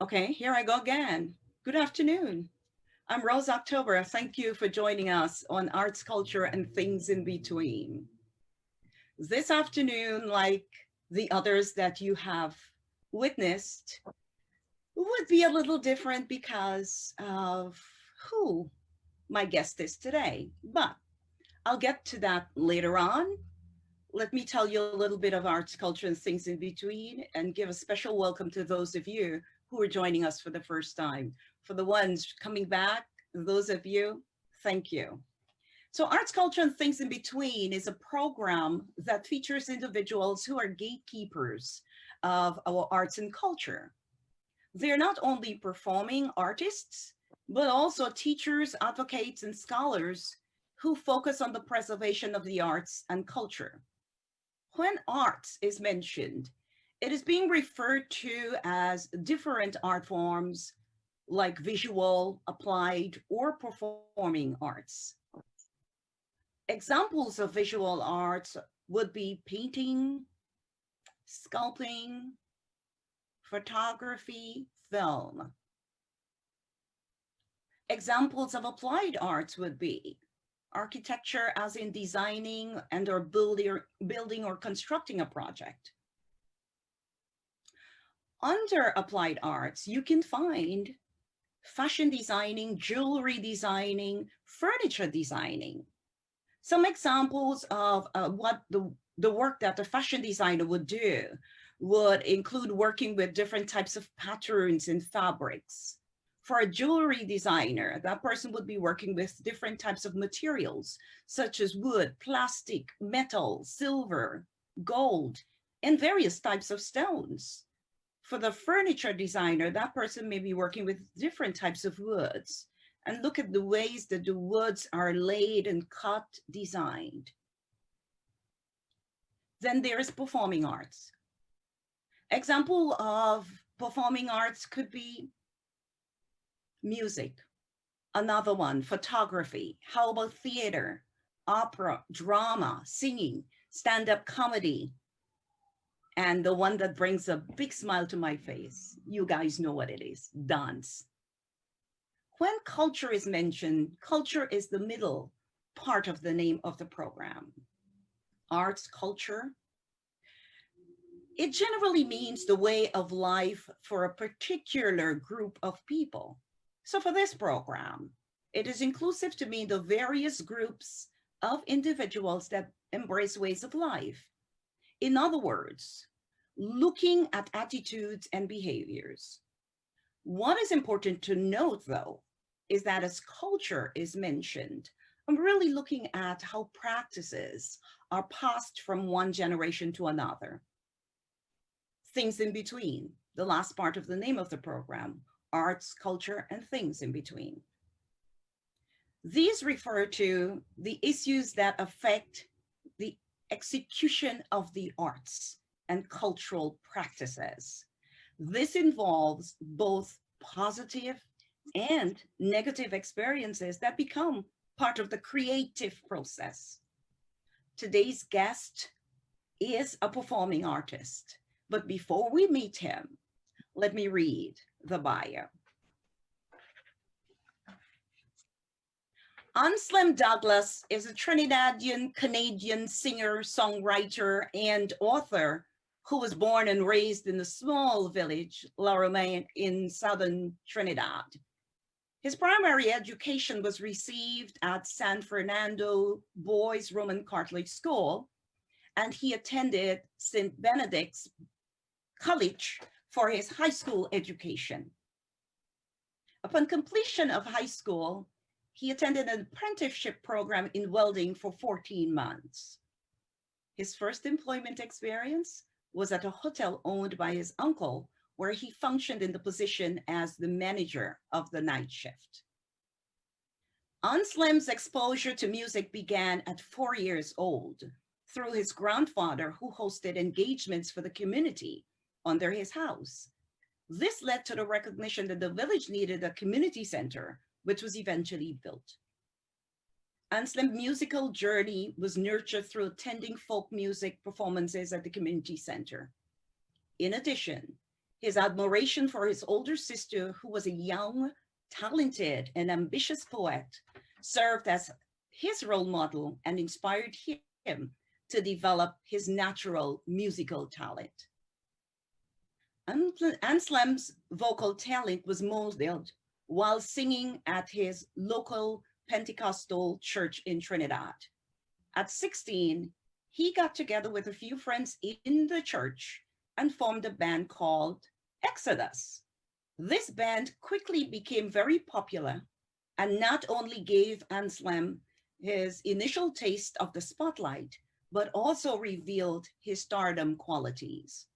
Okay, here I go again. Good afternoon. I'm Rose October. Thank you for joining us on Arts, Culture, and Things in Between. This afternoon, like the others that you have witnessed, would be a little different because of who my guest is today. But I'll get to that later on. Let me tell you a little bit of arts, culture, and things in between, and give a special welcome to those of you who are joining us for the first time. For the ones coming back, those of you, thank you. So Arts, Culture, and Things in Between is a program that features individuals who are gatekeepers of our arts and culture. They're not only performing artists, but also teachers, advocates, and scholars who focus on the preservation of the arts and culture. When arts is mentioned, it is being referred to as different art forms like visual, applied, or performing arts. Examples of visual arts would be painting, sculpting, photography, film. Examples of applied arts would be architecture, as in designing and or building or constructing a project. Under applied arts, you can find fashion designing, jewelry designing, furniture designing. Some examples of what the work that a fashion designer would do would include working with different types of patterns and fabrics. For a jewelry designer, that person would be working with different types of materials, such as wood, plastic, metal, silver, gold, and various types of stones. For the furniture designer, that person may be working with different types of woods and look at the ways that the woods are laid and cut, designed. Then there is performing arts. Example of performing arts could be music. Another one, photography. How about theater, opera, drama, singing, stand-up comedy, and the one that brings a big smile to my face, you guys know what it is, dance. When culture is mentioned, culture is the middle part of the name of the program. Arts, culture, it generally means the way of life for a particular group of people. So for this program, it is inclusive to mean the various groups of individuals that embrace ways of life. In other words, looking at attitudes and behaviors. What is important to note, though, is that as culture is mentioned, I'm really looking at how practices are passed from one generation to another. Things in between, the last part of the name of the program, arts, culture, and things in between. These refer to the issues that affect the execution of the arts and cultural practices. This involves both positive and negative experiences that become part of the creative process. Today's guest is a performing artist, but before we meet him, let me read the bio. Anslem Douglas is a Trinidadian Canadian singer, songwriter, and author who was born and raised in the small village, La Romaine, in southern Trinidad. His primary education was received at San Fernando Boys Roman Catholic School, and he attended St. Benedict's College for his high school education. Upon completion of high school, he attended an apprenticeship program in welding for 14 months. His first employment experience was at a hotel owned by his uncle, where he functioned in the position as the manager of the night shift. Anslem's exposure to music began at 4 years old through his grandfather, who hosted engagements for the community under his house. This led to the recognition that the village needed a community center, which was eventually built. Anslem's musical journey was nurtured through attending folk music performances at the community center. In addition, His admiration for his older sister, who was a young, talented, and ambitious poet, served as his role model and inspired him to develop his natural musical talent. Anslem's vocal talent was molded while singing at his local Pentecostal church in Trinidad. At 16, he got together with a few friends in the church and formed a band called Exodus. This band quickly became very popular and not only gave Anslem his initial taste of the spotlight, but also revealed his stardom qualities.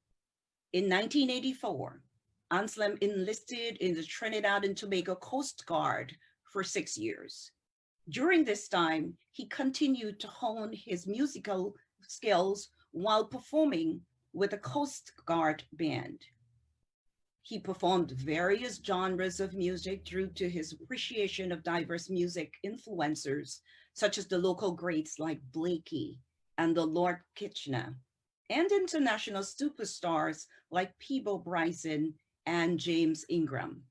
In 1984, Anslem enlisted in the Trinidad and Tobago Coast Guard for 6 years. During this time, he continued to hone his musical skills while performing with a Coast Guard band. He performed various genres of music due to his appreciation of diverse music influencers, such as the local greats like Blakey and the Lord Kitchener, and international superstars like Peabo Bryson and James Ingram.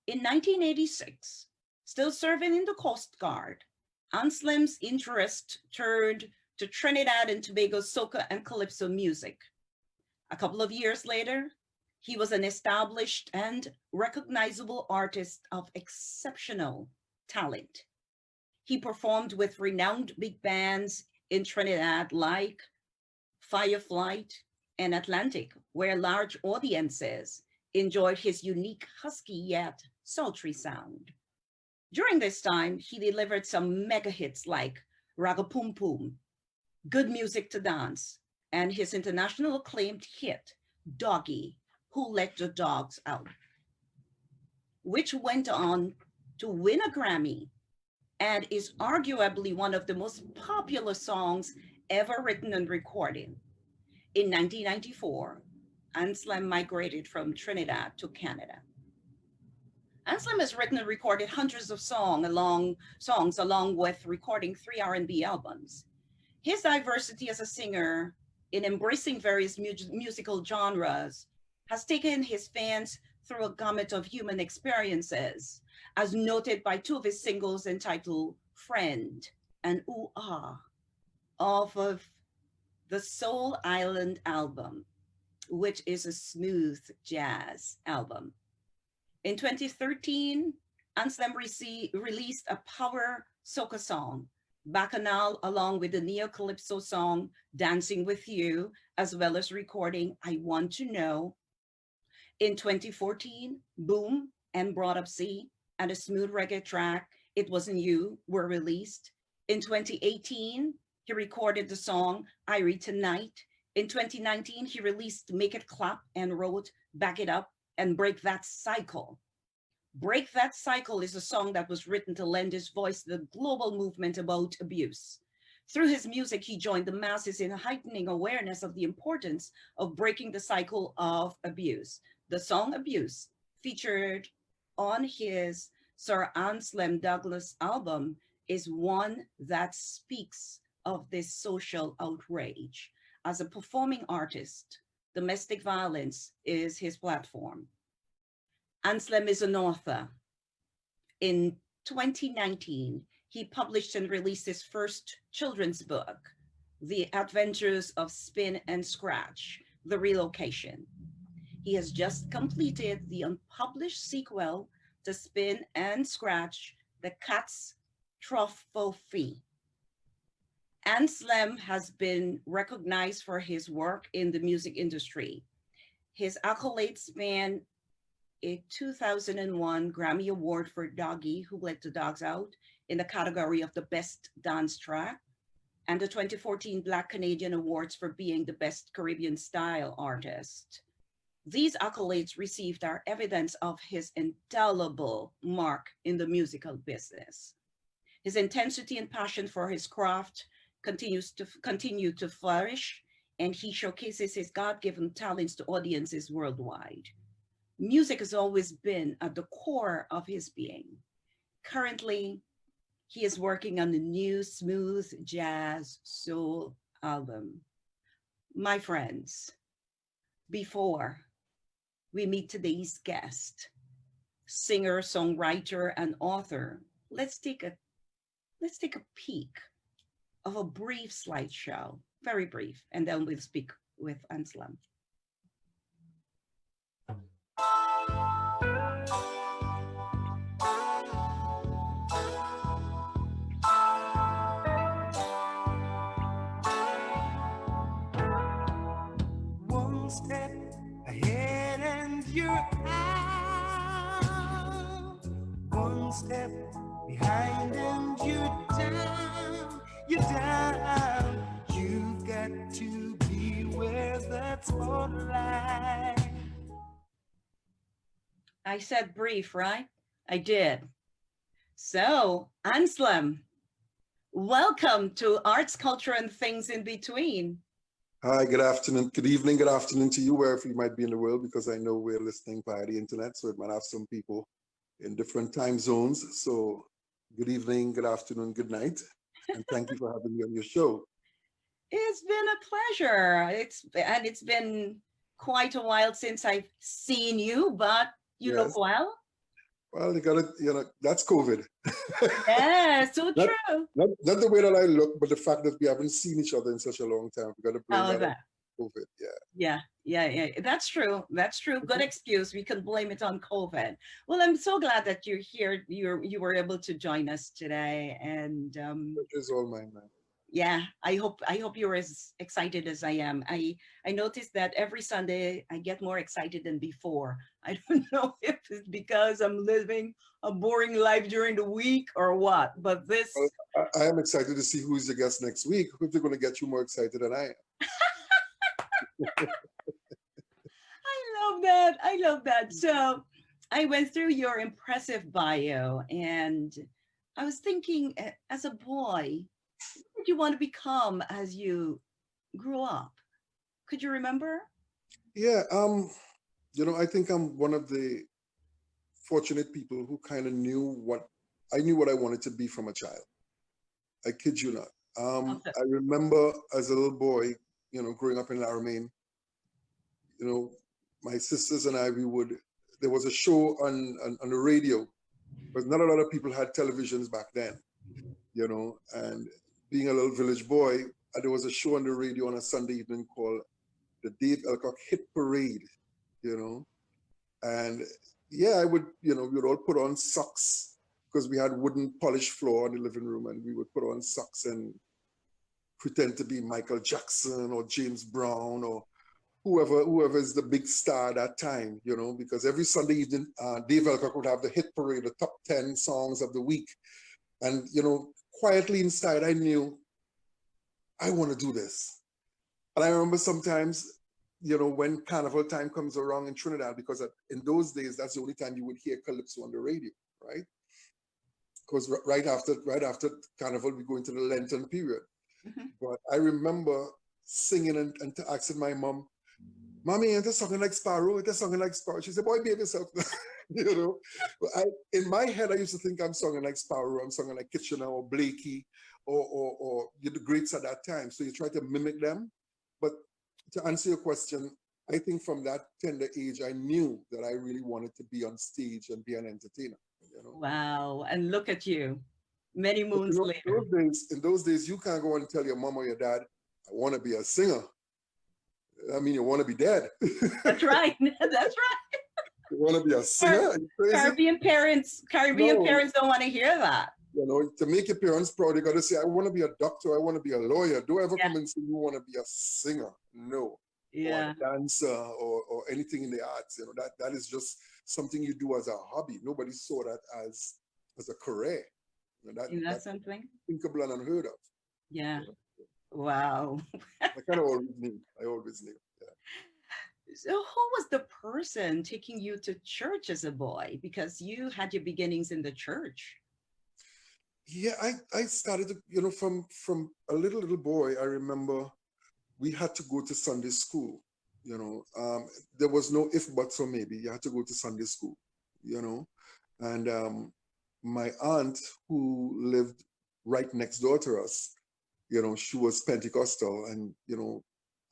In 1986, still serving in the Coast Guard, Anslem's interest turned to Trinidad and Tobago soca and calypso music. A couple of years later, he was an established and recognizable artist of exceptional talent. He performed with renowned big bands in Trinidad like Fireflight and Atlantic, where large audiences enjoyed his unique husky yet sultry sound. During this time, he delivered some mega hits like Ragapum Pum, Good Music to Dance, and his international acclaimed hit, Doggy, Who Let the Dogs Out, which went on to win a Grammy and is arguably one of the most popular songs ever written and recorded. In 1994, Anslem migrated from Trinidad to Canada. Anslem has written and recorded hundreds of songs along with recording 3 R&B albums. His diversity as a singer in embracing various musical genres has taken his fans through a gamut of human experiences, as noted by 2 of his singles entitled Friend and Ooh Ah, off of the Soul Island album, which is a smooth jazz album. In 2013, Anslem released a power soca song, Bacchanal, along with the neo-calypso song Dancing With You, as well as recording I Want to Know. In 2014, Boom and Brought Up C and a smooth reggae track, It Wasn't You, were released. In 2018, he recorded the song I Read Tonight. In 2019, he released Make It Clap and wrote Back It Up and Break That Cycle. Break That Cycle is a song that was written to lend his voice to the global movement about abuse. Through his music, he joined the masses in heightening awareness of the importance of breaking the cycle of abuse. The song Abuse, featured on his Sir Anslem Douglas album, is one that speaks of this social outrage. As a performing artist, domestic violence is his platform. Anslem is an author. In 2019, he published and released his first children's book, The Adventures of Spin and Scratch, The Relocation. He has just completed the unpublished sequel to Spin and Scratch, The Cat's Trophy. Anslem has been recognized for his work in the music industry. His accolades span a 2001 Grammy Award for Doggy, Who Let the Dogs Out, in the category of the Best Dance Track, and the 2014 Black Canadian Awards for being the Best Caribbean Style Artist. These accolades received are evidence of his indelible mark in the musical business. His intensity and passion for his craft continue to flourish, and he showcases his God-given talents to audiences worldwide. Music has always been at the core of his being. Currently, he is working on a new smooth jazz soul album. My friends, before we meet today's guest, singer, songwriter, and author. Let's take a let's take a peek of a brief slideshow, very brief, and then we'll speak with Anslem. One step ahead and you're out. One step behind and you're down. You're down. You've got to be where that spotlight. I said brief, right? I did. So, Anslem, welcome to Arts, Culture, and Things in Between. Hi, good afternoon, good evening, good afternoon to you, wherever you might be in the world, because I know we're listening via the internet, so it might have some people in different time zones. So good evening, good afternoon, good night, and thank you for having me on your show. It's been a pleasure. It's been quite a while since I've seen you, but you look Yes. well. Well, you gotta, that's COVID. Yeah, so Not- true. Not the way that I look, but the fact that we haven't seen each other in such a long time. We gotta bring Oh, that up. that. COVID, yeah. Yeah. That's true. That's true. Good excuse. We can blame it on COVID. Well, I'm so glad that you're here. You were able to join us today, and It's all mine, man. yeah, I hope you're as excited as I am. I noticed that every Sunday I get more excited than before. I don't know if it's because I'm living a boring life during the week or what, but this Well, I am excited to see who's the guest next week. Hope they're gonna get you more excited than I am. I love that. I love that. So I went through your impressive bio, and I was thinking, as a boy, what did you want to become as you grew up? Could you remember? Yeah, I think I'm one of the fortunate people who kind of knew what I wanted to be from a child. I kid you not. Okay. I remember as a little boy, growing up in Laramie, you know, my sisters and I, there was a show on the radio, but not a lot of people had televisions back then, and being a little village boy, there was a show on the radio on a Sunday evening called the Dave Elcock Hit Parade, you know, and yeah, we would all put on socks because we had wooden polished floor in the living room, and we would put on socks and pretend to be Michael Jackson or James Brown or whoever is the big star at that time, because every Sunday evening, Dave Elcock would have the hit parade, the top 10 songs of the week. And, quietly inside, I knew I want to do this. And I remember sometimes, when carnival time comes around in Trinidad, because in those days, that's the only time you would hear calypso on the radio, right? Because right after carnival, we go into the Lenten period. Mhm. But I remember singing and asking my mom, "Mommy, ain't this something like Sparrow? Ain't this something like Sparrow?" She said, "Boy, behave yourself." But in my head, I used to think I'm singing like Sparrow, I'm singing like Kitchener or Blakey or the greats at that time. So you try to mimic them. But to answer your question, I think from that tender age, I knew that I really wanted to be on stage and be an entertainer. Wow. And look at you, many But moons later. in those days, you can't go and tell your mom or your dad, "I want to be a singer." I mean, you want to be dead. That's right. That's right. You want to be a singer? Are you crazy? Caribbean No. parents don't want to hear that. To make your parents proud, you got to say, "I want to be a doctor. I want to be a lawyer." Don't ever Yeah. come and say you want to be a singer. No. Yeah. Or a dancer or anything in the arts. That is just something you do as a hobby. Nobody saw that as a career. Isn't that That's something? unthinkable and unheard of. Yeah. Wow. I kind of always knew. Yeah. So who was the person taking you to church as a boy? Because you had your beginnings in the church. Yeah, I started to, from a little boy, I remember we had to go to Sunday school, there was no if, buts, or maybe. You had to go to Sunday school, and my aunt, who lived right next door to us, she was Pentecostal, and,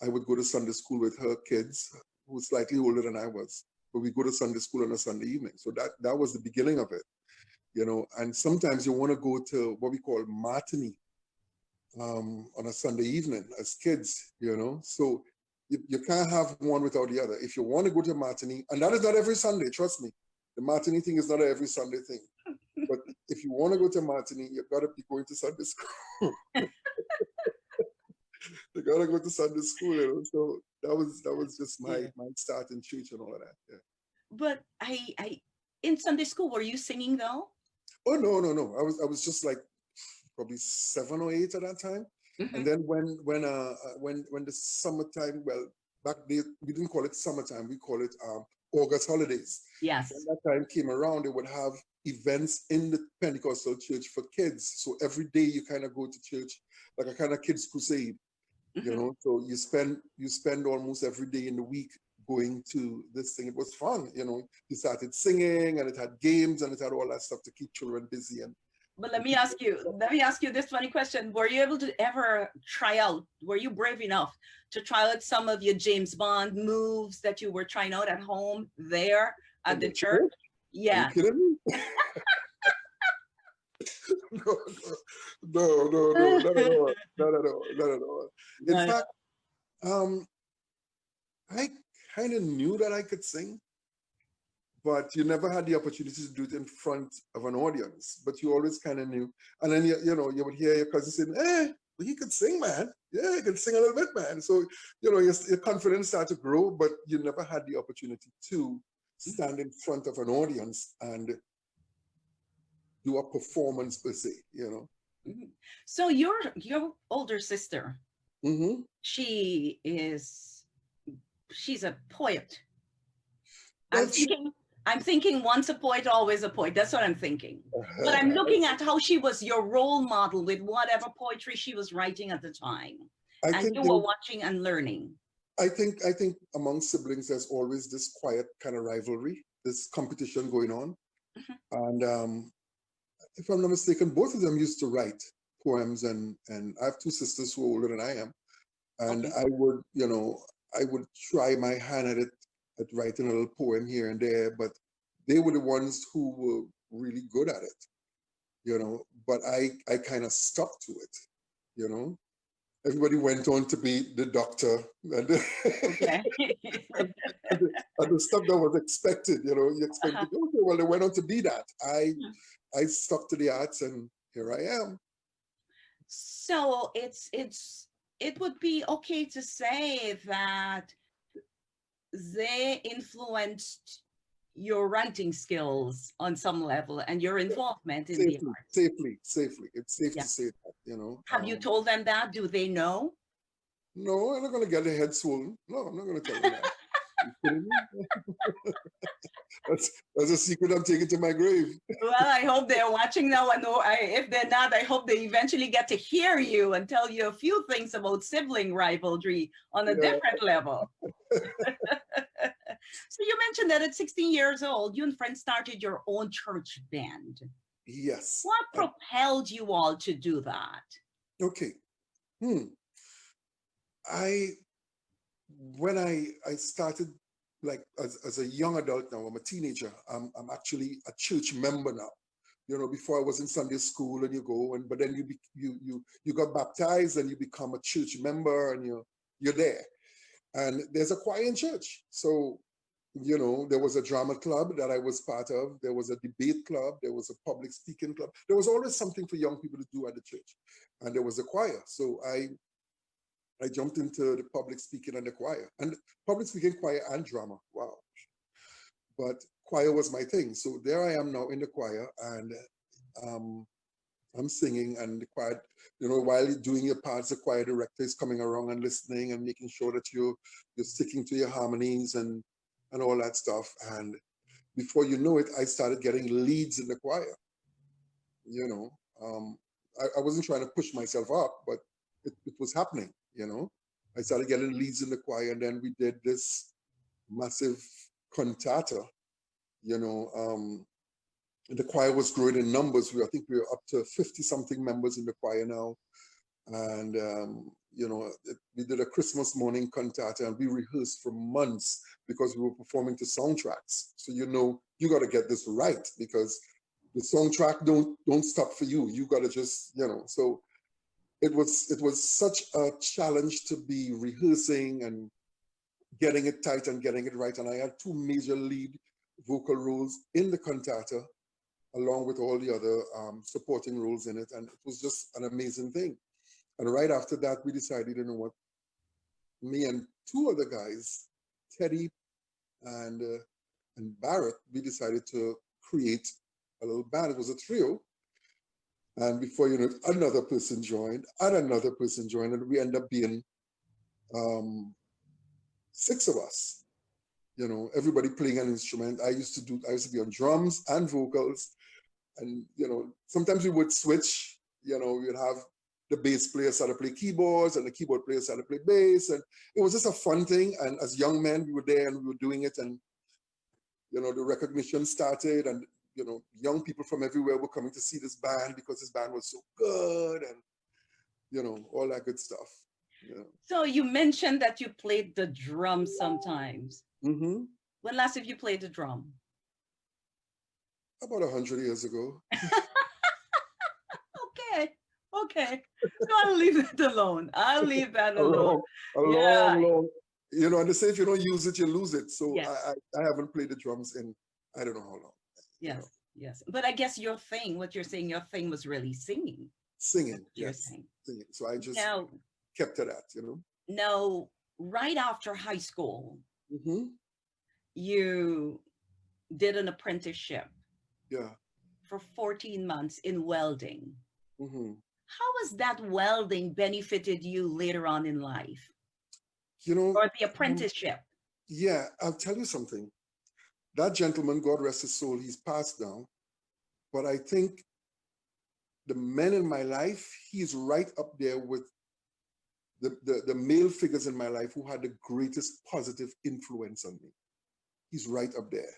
I would go to Sunday school with her kids, who were slightly older than I was. but we go to Sunday school on a Sunday evening. So that was the beginning of it, you know. And sometimes you want to go to what we call matinee on a Sunday evening as kids, you know. So you can't have one without the other. If you want to go to matinee, and that is not every Sunday, trust me. The matinee thing is not an every Sunday thing. But if you want to go to matinee, you've got to be going to Sunday school. You gotta go to Sunday school, you know. So that was just my start in church and all of that. Yeah. But I in Sunday school, were you singing though? Oh no. I was just like probably 7 or 8 at that time. And then when the summertime, well, back then we didn't call it summertime, we call it August holidays. Yes. When that time came around, they would have events in the Pentecostal church for kids. So every day you kind of go to church, like a kind of kids crusade, you know. So you spend almost every day in the week going to this thing. It was fun, you know. You started singing, and it had games, and it had all that stuff to keep children busy. And but let me ask you this funny question. Were you able to ever try out, were you brave enough to try out some of your James Bond moves that you were trying out at home there at the church? Yeah. Are you kidding me? No, not at all. Not at all. In fact, I kind of knew that I could sing, but you never had the opportunity to do it in front of an audience. But you always kind of knew. And then, you know, you would hear your cousin saying, "Hey, well, he could sing, man. Yeah, he could sing a little bit, man." So, you know, your confidence started to grow, but you never had the opportunity to stand in front of an audience and do a performance per se, you know. So your older sister, she's a poet. Well, I'm thinking once a poet, always a poet. That's what I'm thinking. But I'm looking at how she was your role model with whatever poetry she was writing at the time. And you were watching and learning. I think among siblings, there's always this quiet kind of rivalry, this competition going on. And if I'm not mistaken, both of them used to write poems, and I have 2 sisters who are older than I am. And I would, you know, I would try my hand at it, at writing a little poem here and there, but they were the ones who were really good at it, you know. But I kind of stuck to it, you know. Everybody went on to be the doctor and the, and the stuff that was expected, you know. You expected, okay, well, they went on to be that. I stuck to the arts, and here I am. So it would be okay to say that they influenced your writing skills on some level and your involvement in the arts. Safely. It's safe to say that, you know. Have you told them that? Do they know? No, I'm not going to get their head swollen. No, I'm not going to tell them that. That's a secret I'm taking to my grave. Well, I hope they're watching now, and if they're not, I hope they eventually get to hear you and tell you a few things about sibling rivalry on a different level. So you mentioned that at 16 years old, you and friends started your own church band. Yes. What propelled you all to do that? Okay. When I started, like, as a young adult now, I'm a teenager, I'm actually a church member now. You know, before I was in Sunday school, and you go, but then you got baptized and you become a church member, and you're there. And there's a choir in church. So, you know, there was a drama club that I was part of. There was a debate club. There was a public speaking club. There was always something for young people to do at the church. And there was a choir. So I jumped into the public speaking and the choir. And public speaking, choir, and drama. Wow. But choir was my thing. So there I am now in the choir, and I'm singing, and the choir, you know, while you're doing your parts, the choir director is coming around and listening and making sure that you're sticking to your harmonies and all that stuff. And before you know it, I started getting leads in the choir. You know, I wasn't trying to push myself up, but it was happening, you know. I started getting leads in the choir, and then we did this massive cantata, you know. The choir was growing in numbers. I think we were up to 50-something members in the choir now. And We did a Christmas morning cantata and we rehearsed for months because we were performing to soundtracks. So you got to get this right because the soundtrack don't stop for you. You got to just So it was such a challenge to be rehearsing and getting it tight and getting it right. And I had two major lead vocal roles in the cantata, along with all the other supporting roles in it, and it was just an amazing thing. And right after that, we decided, you know what, me and two other guys, Teddy and Barrett, we decided to create a little band. It was a trio. And before you know it, another person joined, and we ended up being 6 of us. Everybody playing an instrument. I used to be on drums and vocals. And, sometimes we would switch, we'd have the bass player start to play keyboards and the keyboard player start to play bass. And it was just a fun thing. And as young men, we were there and we were doing it. And, the recognition started and, young people from everywhere were coming to see this band because this band was so good and, all that good stuff. Yeah. So you mentioned that you played the drum sometimes. Mm-hmm. When last have you played the drum? About 100 years ago. Okay. No, I'll leave it alone. I'll leave that alone. Long. And they say if you don't use it, you lose it. So yes. I haven't played the drums in I don't know how long. Yes. But I guess what you're saying, your thing was really singing. Singing, yes. Singing. So I just kept to that, Now, right after high school, mm-hmm. you did an apprenticeship. Yeah. For 14 months in welding. Mm-hmm. How has that welding benefited you later on in life? Or the apprenticeship? Yeah, I'll tell you something. That gentleman, God rest his soul, he's passed now. But I think the men in my life, he's right up there with the male figures in my life who had the greatest positive influence on me. He's right up there,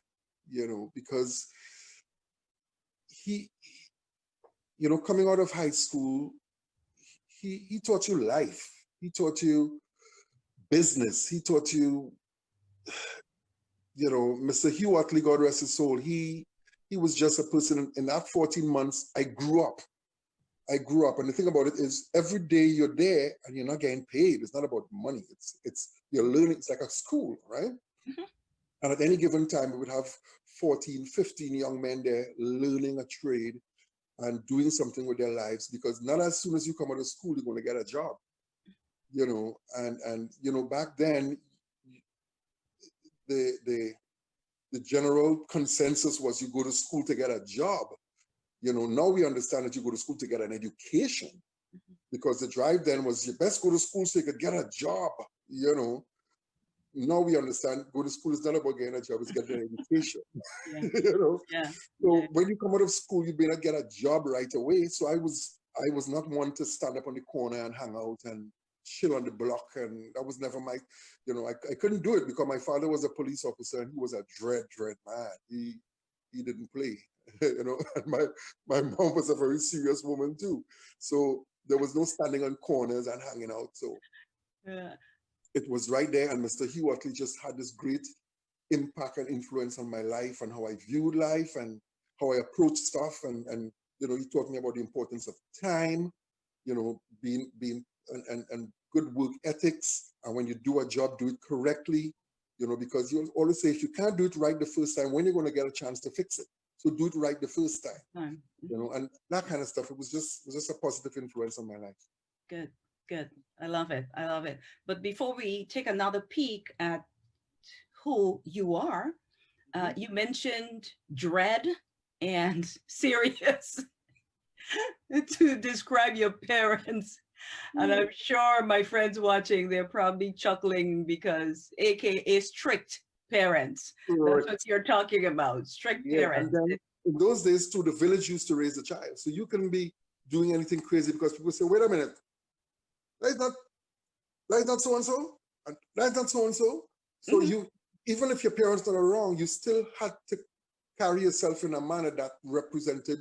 because he coming out of high school, he taught you life. He taught you business. He taught you, Mr. Hugh Otley, God rest his soul, he was just a person. In that 14 months, I grew up. And the thing about it is every day you're there and you're not getting paid. It's not about money. It's you're learning. It's like a school, right? Mm-hmm. And at any given time, we would have 14, 15 young men there learning a trade and doing something with their lives, because not as soon as you come out of school, you're going to get a job, and back then, the general consensus was you go to school to get a job. Now we understand that you go to school to get an education, mm-hmm. because the drive then was you best go to school so you could get a job, Now we understand go to school is not about getting a job, it's getting an education. Yeah. So when you come out of school, you may not get a job right away. So I was not one to stand up on the corner and hang out and chill on the block. And that was never my, I couldn't do it because my father was a police officer and he was a dread man. He didn't play, and my mom was a very serious woman too. So there was no standing on corners and hanging out. So it was right there. And Mr. Hugh Otley just had this great impact and influence on my life and how I viewed life and how I approached stuff. And he taught me about the importance of time, being and good work ethics. And when you do a job, do it correctly, because you always say, if you can't do it right the first time, when are you going to get a chance to fix it? So do it right the first time, and that kind of stuff. It was just a positive influence on my life. Good. I love it. But before we take another peek at who you are, you mentioned dread and serious to describe your parents. And I'm sure my friends watching, they're probably chuckling because AKA strict parents. Right. That's what you're talking about, strict parents. And then in those days too, the village used to raise a child. So you can be doing anything crazy because people say, wait a minute, that's not so-and-so, and that's not so-and-so. So mm-hmm. you, even if your parents are wrong, you still had to carry yourself in a manner that represented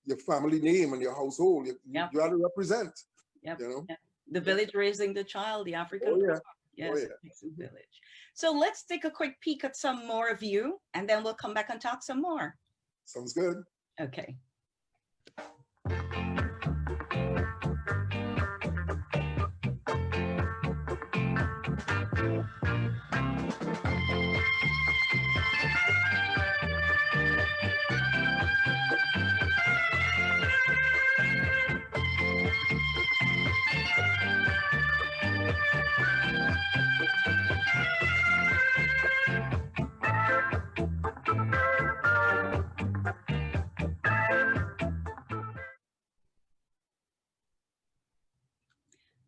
your family name and your household. You had to represent. Yep. The village raising the child, the African Oh yeah. proverb. Oh Yes, yeah. it takes a village. So let's take a quick peek at some more of you, and then we'll come back and talk some more. Sounds good. Okay.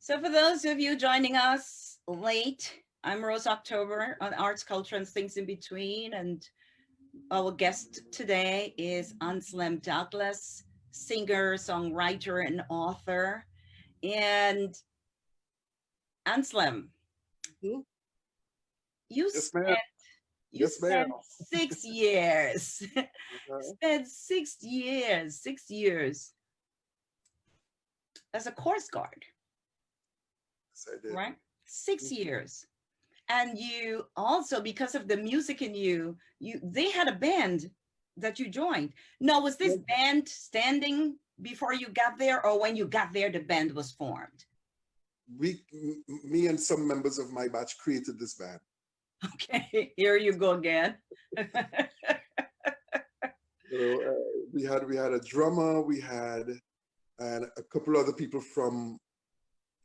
So for those of you joining us late, I'm Rose October on Arts, Culture, and Things in Between. And our guest today is Anslem Douglas, singer, songwriter, and author. And Anslem, Mhm. you Yes, ma'am. spent you Yes, ma'am. spent 6 years, Uh-huh. spent 6 years as a course guard, Yes, I did. right? 6 years. Mhm. And you also, because of the music in you, they had a band that you joined. Now, was this Yeah. band standing before you got there, or when you got there, the band was formed? Me and some members of my batch created this band. Okay, here you go again. You know, we had a drummer, we had and a couple other people from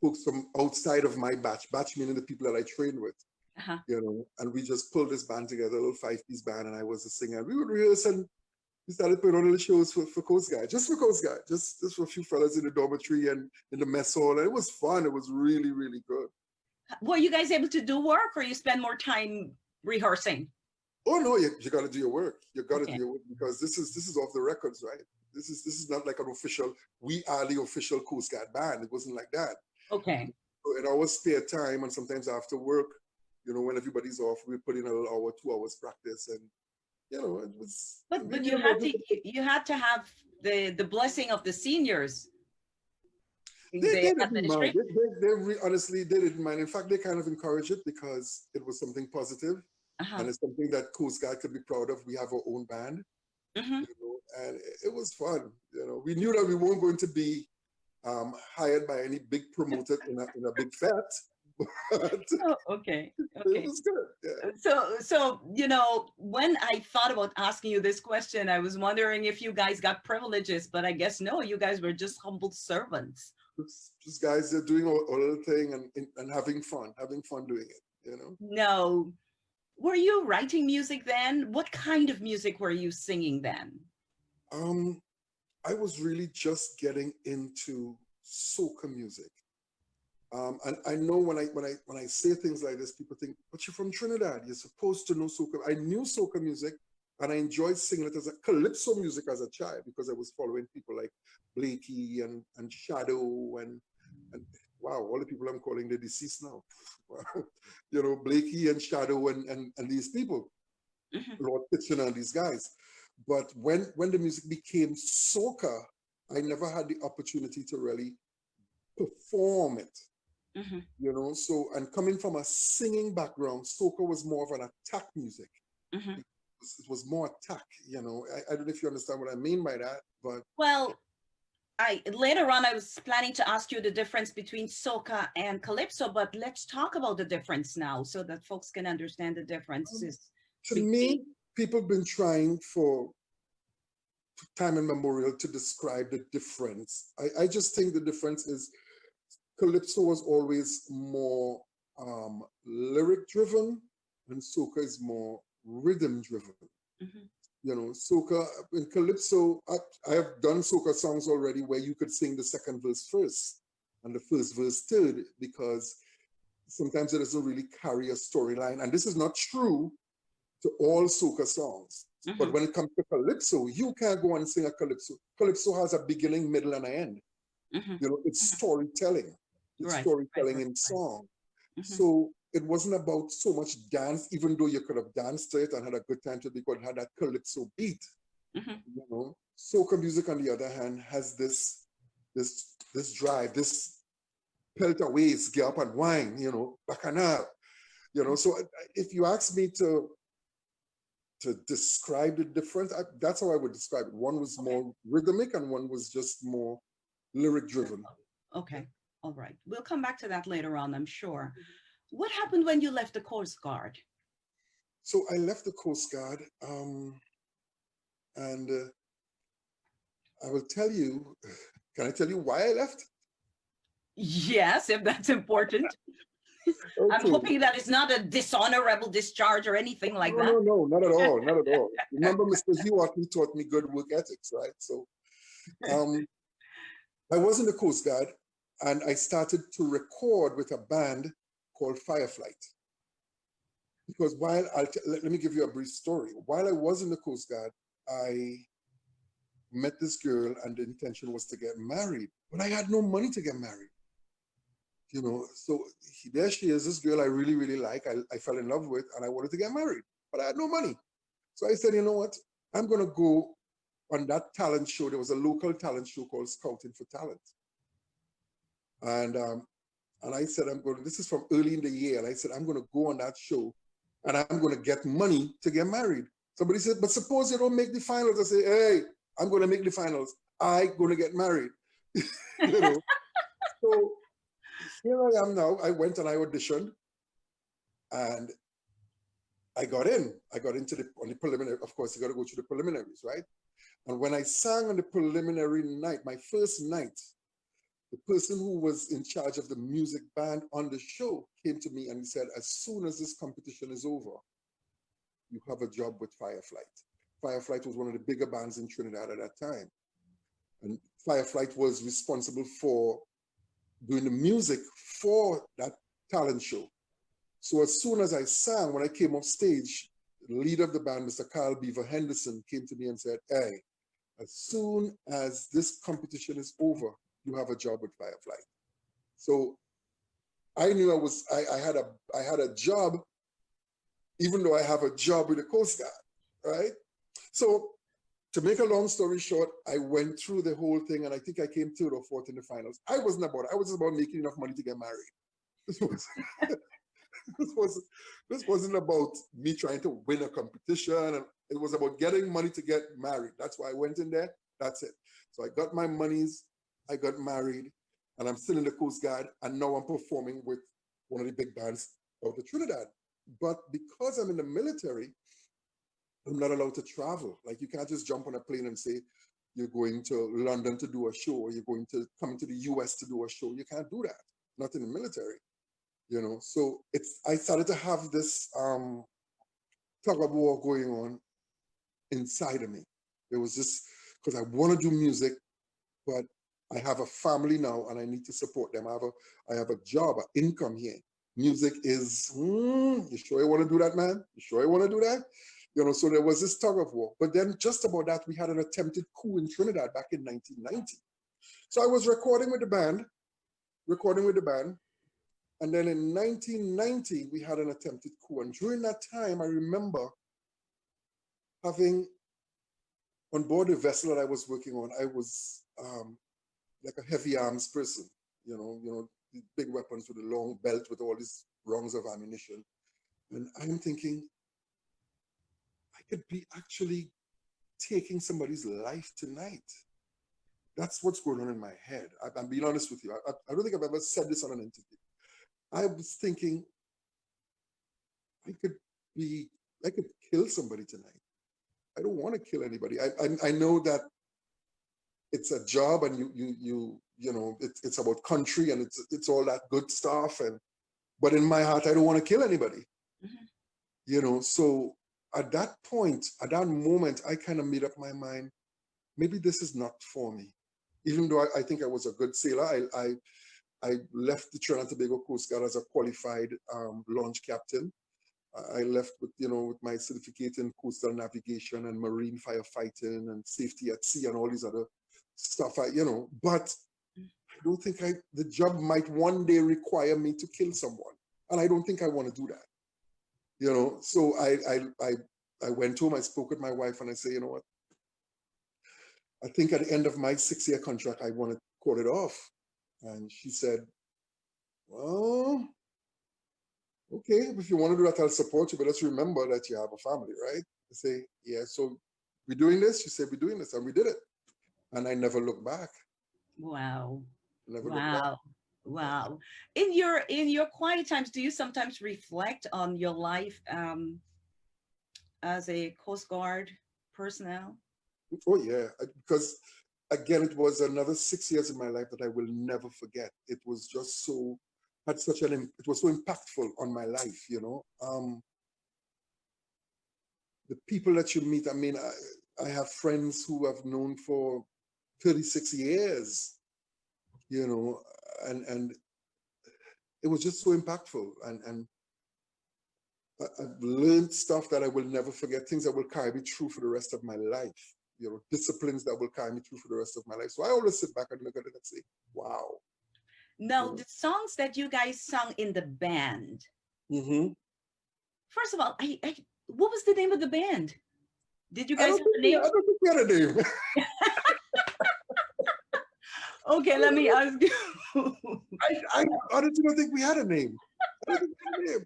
folks from outside of my batch. Batch meaning the people that I trained with. Uh-huh. You know, and we just pulled this band together, a little 5-piece band, and I was the singer. We would rehearse and we started putting on little shows for Coast Guard, just for Coast Guard, just for a few fellas in the dormitory and in the mess hall. And it was fun. It was really, really good. Were you guys able to do work, or you spend more time rehearsing? Oh no, you got to do your work. You got to Okay. do your work because this is off the records, right? This is not like an official. We are the official Coast Guard band. It wasn't like that. Okay. So in our spare time and sometimes after work, you know, when everybody's off, we put in a little hour, 2 hours practice, and you know, it was. But you had to have the blessing of the seniors. They The didn't mind. administration. Honestly, they didn't mind. In fact, they kind of encouraged it because it was something positive, Uh-huh. and it's something that Coast Guard could be proud of. We have our own band, Mhm. you know, and it was fun. You know, we knew that we weren't going to be hired by any big promoter in a big fat, but Oh, okay. it Okay. was good. Yeah. So you know, when I thought about asking you this question, I was wondering if you guys got privileges, but I guess no, you guys were just humble servants. Just guys that are doing our little thing and having fun doing it, you know. No. Were you writing music then? What kind of music were you singing then? I was really just getting into soca music. And I know when I say things like this, people think, but you're from Trinidad, you're supposed to know soca. I knew soca music and I enjoyed singing it as a calypso music as a child because I was following people like Blakey and Shadow and wow, all the people I'm calling the deceased now. Wow. You know, Blakey and Shadow and these people, Mhm. Lord Kitchener and these guys. But when the music became soca, I never had the opportunity to really perform it. Mhm. You know, so and coming from a singing background, soca was more of an attack music. Mhm. It was more attack, you know. I don't know if you understand what I mean by that, but Well, later on I was planning to ask you the difference between soca and calypso, but let's talk about the difference now so that folks can understand the differences to between. me, people have been trying for time immemorial to describe the difference. I just think the difference is calypso was always more lyric driven and soca is more rhythm driven. Mhm. You know, soca in calypso, I have done soca songs already where you could sing the second verse first and the first verse third because sometimes it doesn't really carry a storyline. And this is not true to all soca songs. But Mhm. when it comes to calypso, you can't go and sing a calypso. Calypso has a beginning, middle, and an end. Mhm. You know, it's storytelling. It's Right. storytelling Right. in song. Mhm. So it wasn't about so much dance, even though you could have danced to it and had a good time to it because it had that calypso beat. Mhm. You know, soca music, on the other hand, has this drive, this pelt a waist, get up and wine, you know, bacchanal, you know. So if you ask me to describe the difference, that's how I would describe it. One was more rhythmic and one was just more lyric driven. Okay. All right. We'll come back to that later on, I'm sure. What happened when you left the Coast Guard? So I left the Coast Guard, and I will tell you, can I tell you why I left? Yes, if that's important. I'm Okay. hoping that it's not a dishonorable discharge or anything like No, that. no, no, not at all, not at all. Remember, Mr. Hewitt taught me good work ethics, right? So I was in the Coast Guard, and I started to record with a band called Fireflight. Because let me give you a brief story. While I was in the Coast Guard, I met this girl, and the intention was to get married, but I had no money to get married. You know, so there she is, this girl I really, really like, I fell in love with, and I wanted to get married, but I had no money. So I said, you know what? I'm going to go on that talent show. There was a local talent show called Scouting for Talent. And I said, this is from early in the year, and I said, I'm going to go on that show, and I'm going to get money to get married. Somebody said, but suppose you don't make the finals. I say, hey, I'm going to make the finals. I'm going to get married. You know? So here I am now. I went and I auditioned, and I got in. I got into on the preliminary. Of course, you got to go through the preliminaries, right? And when I sang on the preliminary night, my first night, the person who was in charge of the music band on the show came to me and he said, as soon as this competition is over, you have a job with Fireflight. Fireflight was one of the bigger bands in Trinidad at that time. And Fireflight was responsible for doing the music for that talent show. So as soon as I sang, when I came off stage, the leader of the band, Mr. Carl Beaver Henderson, came to me and said, hey, as soon as this competition is over, you have a job with Fireflight. So I knew I had a job, even though I have a job with the Coast Guard, right? So to make a long story short, I went through the whole thing, and I think I came third or fourth in the finals. I was just about making enough money to get married. This wasn't about me trying to win a competition, and it was about getting money to get married. That's why I went in there. That's it. So I got my monies, I got married, and I'm still in the Coast Guard, and now I'm performing with one of the big bands out of Trinidad. But because I'm in the military, I'm not allowed to travel. Like, you can't just jump on a plane and say you're going to London to do a show, or you're going to come into the US to do a show. You can't do that, not in the military. You know, so I started to have this tug of war going on inside of me. It was just because I want to do music, but I have a family now and I need to support them. I have a job, an income here. Music is, you sure you want to do that, man? You sure you want to do that? You know, so there was this tug of war. But then just about that, we had an attempted coup in Trinidad back in 1990. So I was recording with the band. And then in 1990, we had an attempted coup. And during that time, I remember having on board the vessel that I was working on, I was like a heavy arms person, you know, the big weapons with a long belt with all these rungs of ammunition. And I'm thinking, I could be actually taking somebody's life tonight. That's what's going on in my head. I'm being honest with you. I don't think I've ever said this on an interview. I was thinking I could kill somebody tonight. I don't want to kill anybody. I know that it's a job, and you know it's about country, and it's all that good stuff, but in my heart I don't want to kill anybody. Mm-hmm. You know, so at that point, at that moment, I kind of made up my mind, maybe this is not for me. Even though I think I was a good sailor, I left the Trinidad and Tobago Coast Guard as a qualified launch captain. I left with my certificate in coastal navigation and marine firefighting and safety at sea and all these other stuff. But I don't think the job might one day require me to kill someone, and I don't think I want to do that. You know, so I went home. I spoke with my wife, and I say, you know what? I think at the end of my 6-year contract, I want to call it off. And she said, well, okay, if you want to do that, I'll support you, but let's remember that you have a family, right? I say, yeah, so we're doing this. You say, we're doing this, and we did it. And I never looked back. Wow. Never looked back. Wow. Wow. In your quiet times, do you sometimes reflect on your life as a Coast Guard personnel? Oh, yeah, because again, it was another 6 years in my life that I will never forget. It was just so, had such it was so impactful on my life, you know. The people that you meet, I mean, I have friends who I've known for 36 years, you know, and it was just so impactful. And I've learned stuff that I will never forget, things that will carry me through for the rest of my life, you know, disciplines that will carry me through for the rest of my life. So I always sit back and look at it and say, wow. Now, the songs that you guys sung in the band, Mm-hmm. first of all, what was the name of the band? Did you I guys don't have a think name? I don't think we had a name. Okay, let me ask you. I honestly don't think we had a name. I don't think we had a name.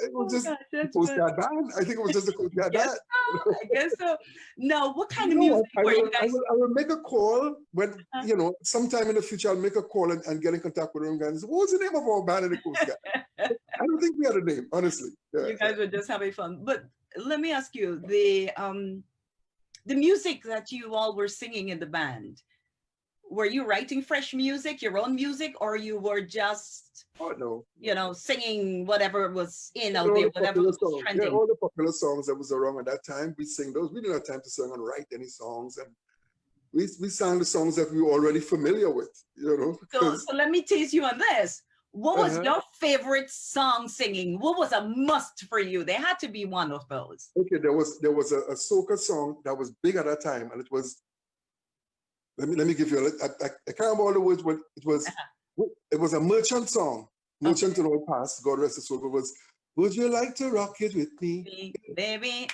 It was Oh just gosh, the that's Coast funny. Guard band. I think it was just the Coast Guard Guess band. so. I guess so. Now, what kind You of know what? music were you guys? I will make a call when, Uh-huh. you know, sometime in the future, I'll make a call and get in contact with them and say, what was the name of our band in the Coast Guard? I don't think we had a name, honestly. Yeah, You guys were just having fun. But let me ask you, the music that you all were singing in the band, were you writing fresh music, your own music, or you were just, Oh, no. you know, singing whatever was in out All there, the whatever popular was songs. Yeah, trending? all the popular songs that was around at that time, we sing those. We didn't have time to sing and write any songs. And we sang the songs that we were already familiar with, you know, So, because so let me tease you on this. What was your favorite song singing? What was a must for you? There had to be one of those. okay, there was a soca song that was big at that time, and it was, let me give you I can't remember all the words, but it was a merchant song. Merchant in all past, God rest his soul, but it was, would you like to rock it with me? Baby,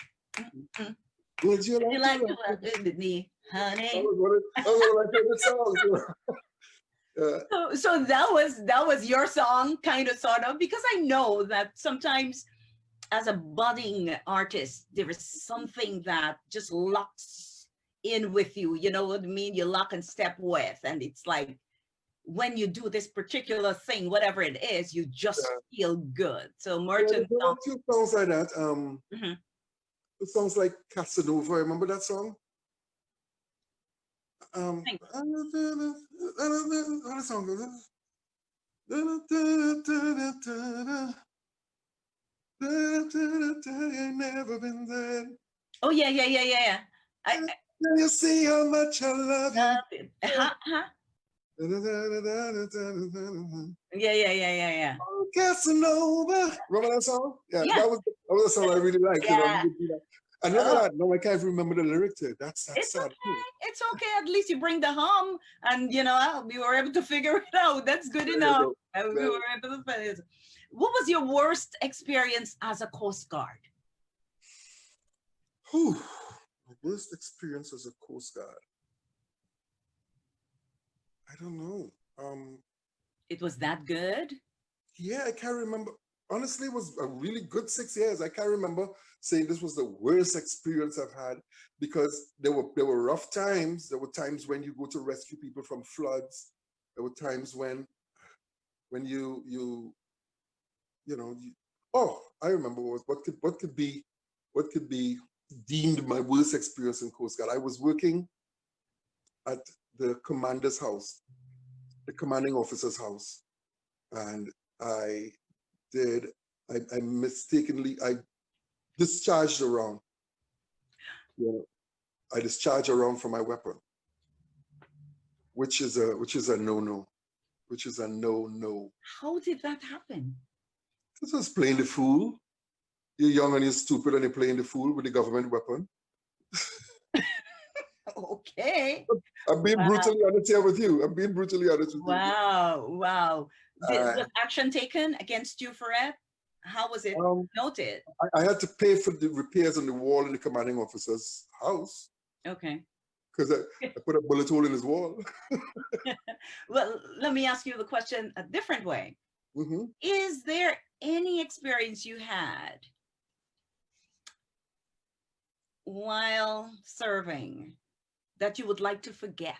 Would you you like like to to rock rock it? it with me, That honey? was one of my favorite songs. You know? So that was your song, kind of, sort of, because I know that sometimes as a budding artist, there is something that just locks in with you. You know what I mean? You lock and step with, and it's like when you do this particular thing, whatever it is, you just feel good. So Merchant There were song. a few songs like that. Mhm. Songs like Casanova. Remember that song? Thank- How the song goes? Ain't never been there. Oh yeah. I Can you see how much I love you? love it. Yeah. Oh, Casanova. Remember that song? Yeah, Yeah, that was a song I really liked. You know, yeah. you could do that. And look at Oh, that. No, I can't even remember the lyric to it. That's it's sad. okay. It's okay. At least you bring the hum, and you know we were able to figure it out. That's good There you enough. go. And we There were able to finish. What was your worst experience as a Coast Guard? Whew. My worst experience as a Coast Guard. I don't know. It was that good? Yeah, I can't remember. Honestly, it was a really good 6 years. I can't remember saying this was the worst experience I've had, because there were rough times. There were times when you go to rescue people from floods. There were times when you know. Oh, I remember what could be deemed my worst experience in Coast Guard. I was working at the commander's house, the commanding officer's house, and I mistakenly discharged a round. You know, I discharged a round from my weapon, which is a no-no. Which is a no-no. How did that happen? This was playing the fool. You're young and you're stupid and you're playing the fool with the government weapon. Okay. I'm being brutally honest here with you. I'm being brutally honest with you. Wow. Was action taken against you for it? How was it noted? I had to pay for the repairs on the wall in the commanding officer's house. Okay. Because I put a bullet hole in his wall. Well, let me ask you the question a different way. Mm-hmm. Is there any experience you had while serving that you would like to forget?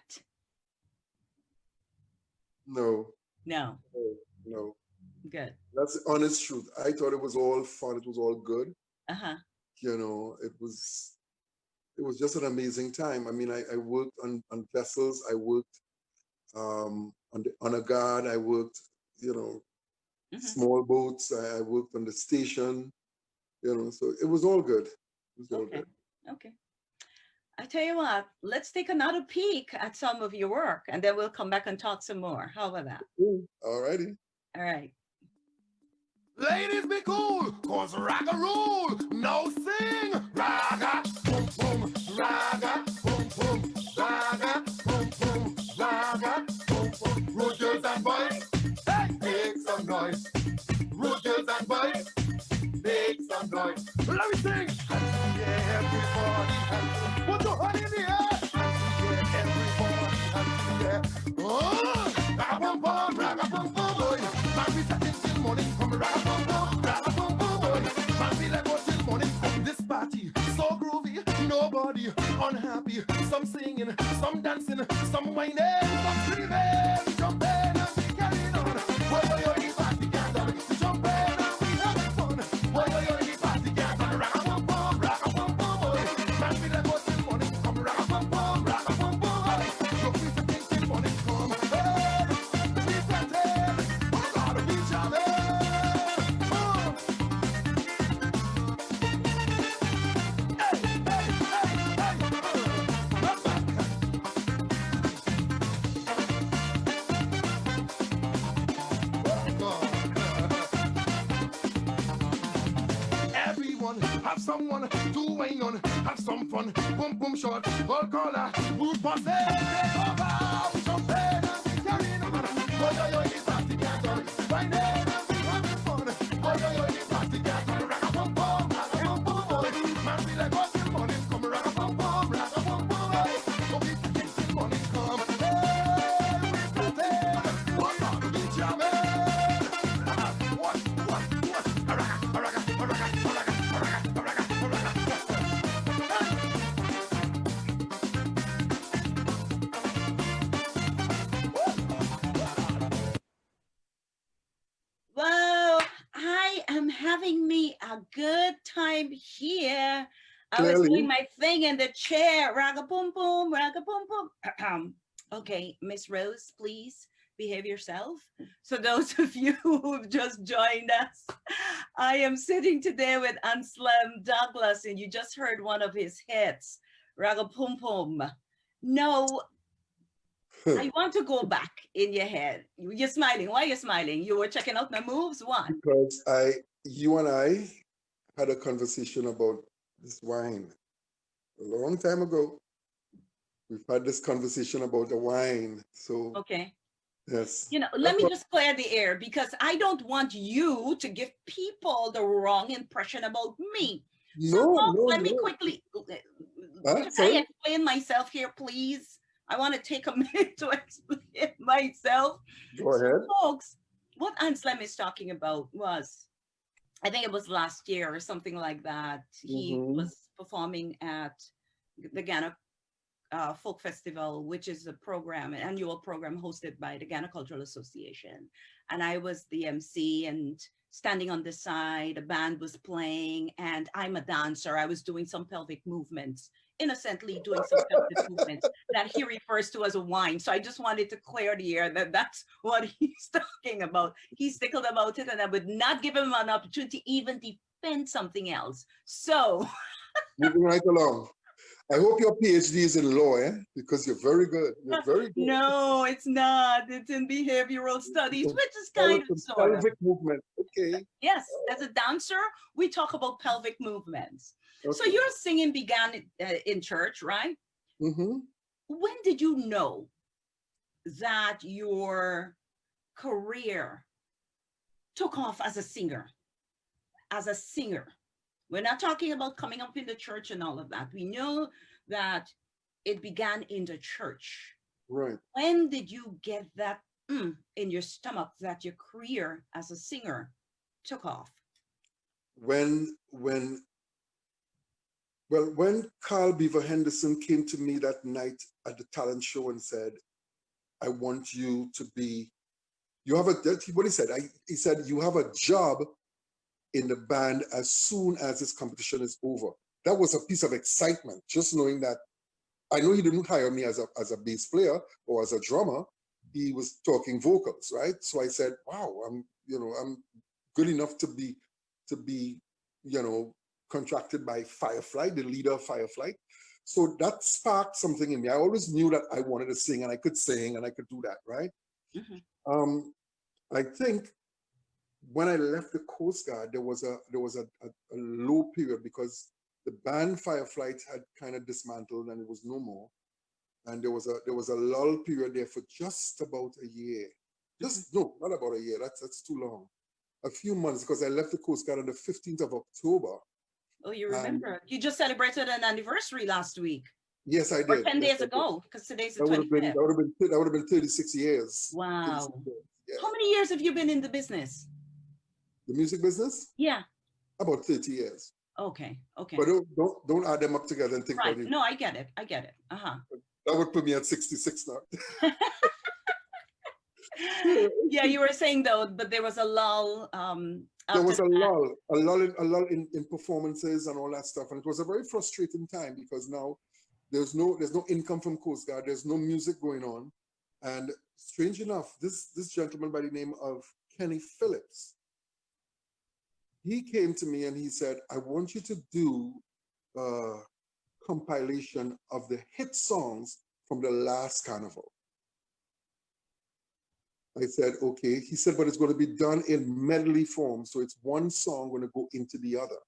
No, No. no, no. Good. That's the honest truth. I thought it was all fun. It was all good. Uh-huh. You know, it was just an amazing time. I mean, I worked on vessels. I worked on the honor guard. I worked, you know, Hmm. small boats. I worked on the station. You know, so it was all good. It was all Okay. good. Okay. I tell you what, let's take another peek at some of your work and then we'll come back and talk some more. How about that? All righty. All right. Ladies be cool, cause raga rule. Now sing raga, boom boom, raga, boom boom, raga, boom boom, raga, boom boom. Rude girls and boys, hey, make some noise. Rude girls and boys, make some noise. Let me sing. Hands in the air, everybody. Hands. Put your hand in the air. Hands in the air, everybody. Hands in the air. Oh, raga boom boom, raga boom boom, boy. Man, we setting till morning from raga boom boom, raga boom boom, boy. Man, we let go till morning. This party so groovy, nobody unhappy. Some singing, some dancing, some whining, some screaming, jumping and we carrying on. Boy, boy, boy, the party can't done. Jumping and we having fun. Boy, boy, boy, the party can't done. Raga boom boom, boy. Man, we let go till morning. Come raga boom boom, boy. Look, we setting till morning. Come, hey, we setting. Oh God, we jamming. Oh. Everyone have someone to wine on, have some fun. Boom boom short, all collar, root pass, take over. We jumping and we carrying on. Boy, yo, yo, the party can't done. Whining and we having fun. Boy, yo, yo, the party can't done. Raga boom boom, boy. Man, we like go till morning come. Raga boom boom, boy. So we take till morning come. Hey, we started. What on we jamming? What? Well, I am having me a good time here. I was Clearly. doing my thing in the chair. Raga boom boom, raga boom boom. Okay, Miss Rose, please behave yourself. So those of you who've just joined us, I am sitting today with Anslem Douglas, and you just heard one of his hits, Raga boom boom. No, I want to go back in your head. You're smiling. Why are you smiling? You were checking out my moves? What? Because you and I had a conversation about this wine a long time ago. We've had this conversation about the wine. So Okay. yes. You know, let me just clear the air because I don't want you to give people the wrong impression about me. So folks, let me quickly, can I explain myself here, please? I want to take a minute to explain myself. Go ahead. So folks, what Anslem is talking about was, I think it was last year or something like that. He was performing at the Ghana Folk Festival, which is a program, an annual program hosted by the Ghana Cultural Association. And I was the MC and standing on the side, a band was playing, and I'm a dancer. I was doing some pelvic movements, innocently doing some pelvic movements that he refers to as a whine. So I just wanted to clear the air that that's what he's talking about. He's tickled about it, and I would not give him an opportunity to even defend something else. So moving right along. I hope your PhD is in law, because you're very good. You're very good. No, it's not. It's in behavioral studies, which is kind of sort of. Pelvic movement. Okay. Yes, as a dancer, we talk about pelvic movements. Okay. So your singing began in church, right? Mm-hmm. When did you know that your career took off as a singer? As a singer. We're not talking about coming up in the church and all of that. We know that it began in the church. Right. When did you get that in your stomach that your career as a singer took off? When well, when Carl Beaver Henderson came to me that night at the talent show and said, I want you to be, you have a, what he said, he said, you have a job in the band as soon as this competition is over. That was a piece of excitement, just knowing that I know he didn't hire me as a bass player or as a drummer. He was talking vocals, right? So I said, wow, I'm good enough to be, contracted by Firefly, the leader of Firefly. So that sparked something in me. I always knew that I wanted to sing and I could sing and I could do that, right? I think when I left the Coast Guard, there was a low period because the band Firefly had kind of dismantled and it was no more. And there was a lull period there for just about a year. No, not about a year. That's too long. A few months, because I left the Coast Guard on the 15th of October. Oh, you remember? You just celebrated an anniversary last week. Yes, I did. Or 10 days ago, because today's the 25th. That would have been 36 years. Wow. 36 years, yeah. How many years have you been in the business? The music business? Yeah. About 30 years. Okay. Okay. But don't add them up together and think right. about it. No, I get it. I get it. That would put me at 66 now. Yeah, you were saying though, but there was a lull. There was a lull in performances and all that stuff, and it was a very frustrating time because now there's no income from Coast Guard, there's no music going on, and strange enough, this gentleman by the name of Kenny Phillips, he came to me and he said, I want you to do a compilation of the hit songs from the last carnival. I said, okay. He said, but it's going to be done in medley form. So it's one song going to go into the other.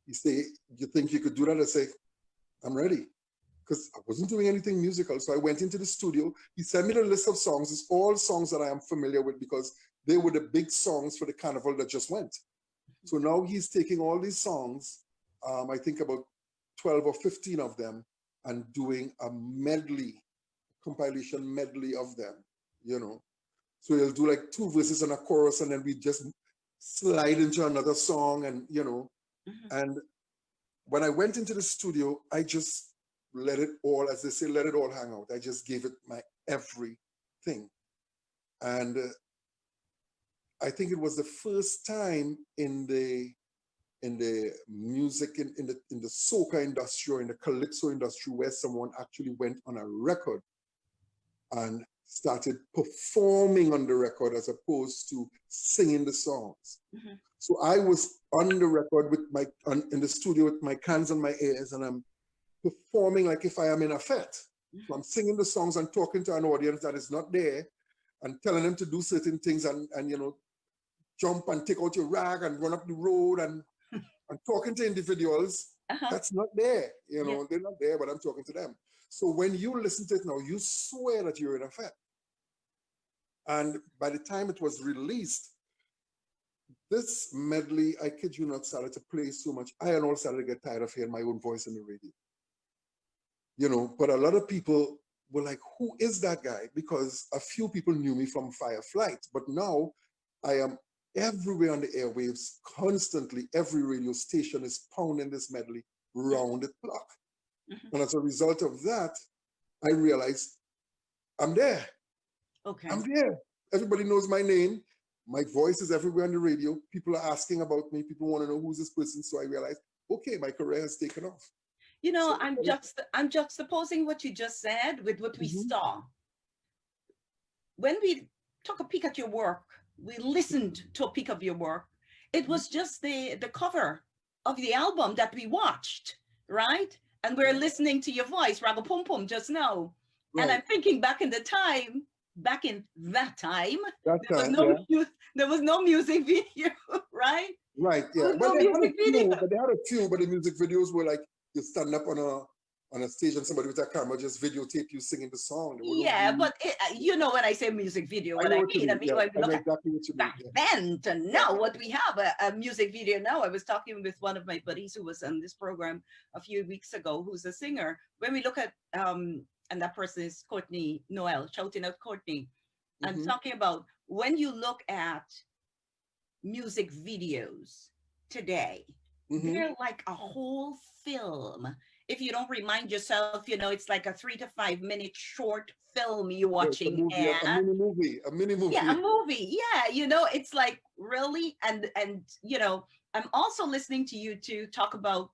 He said, you think you could do that? I say, I'm ready. Because I wasn't doing anything musical. So I went into the studio. He sent me the list of songs. It's all songs that I am familiar with because they were the big songs for the carnival that just went. So now he's taking all these songs, I think about 12 or 15 of them, and doing a medley, compilation medley of them, So he'll do like 2 verses and a chorus, and then we just slide into another song, and and when I went into the studio, I just let it all, as they say, let it all hang out. I just gave it my everything. And I think it was the first time in the music, in the soca industry or in the calypso industry where someone actually went on a record and started performing on the record as opposed to singing the songs. So I was on the record with in the studio with my hands on my ears, and I'm performing like if I am in a fete. So I'm singing the songs and talking to an audience that is not there and telling them to do certain things and jump and take out your rag and run up the road and talking to individuals. That's not there. They're not there, but I'm talking to them. So when you listen to it now, you swear that you're in a fete. And by the time it was released, this medley, I kid you not, started to play so much. I had all started to get tired of hearing my own voice in the radio. But a lot of people were like, who is that guy? Because a few people knew me from Firefly. But now I am everywhere on the airwaves, constantly. Every radio station is pounding this medley round the clock. And as a result of that, I realized I'm there. Okay. I'm there. Everybody knows my name. My voice is everywhere on the radio. People are asking about me. People want to know who's this person. So I realized, okay, my career has taken off. I'm juxtaposing what you just said with what we saw. When we took a peek at your work, we listened to a peek of your work. It was just the cover of the album that we watched, right? And we're listening to your voice, Raga Pum Pum, just now. Right. And I'm thinking back in that time, there was no music video, right? Right, yeah. But they had a few, but the music videos were like you stand up on a stage and somebody with a camera just videotape you singing the song. Yeah, but when I say music video, what I mean, exactly what you mean. Back then to now, what we have a music video now. I was talking with one of my buddies who was on this program a few weeks ago, who's a singer. When we look at and that person is Courtney Noel, shouting out Courtney, and Mhm. talking about when you look at music videos today, Mhm. they're like a whole film. If you don't remind yourself, it's like a 3 to 5 minute short film you're Yeah, it's a watching. movie, a And mini movie, a mini yeah, a movie. movie. Yeah, it's like really, and I'm also listening to you to talk about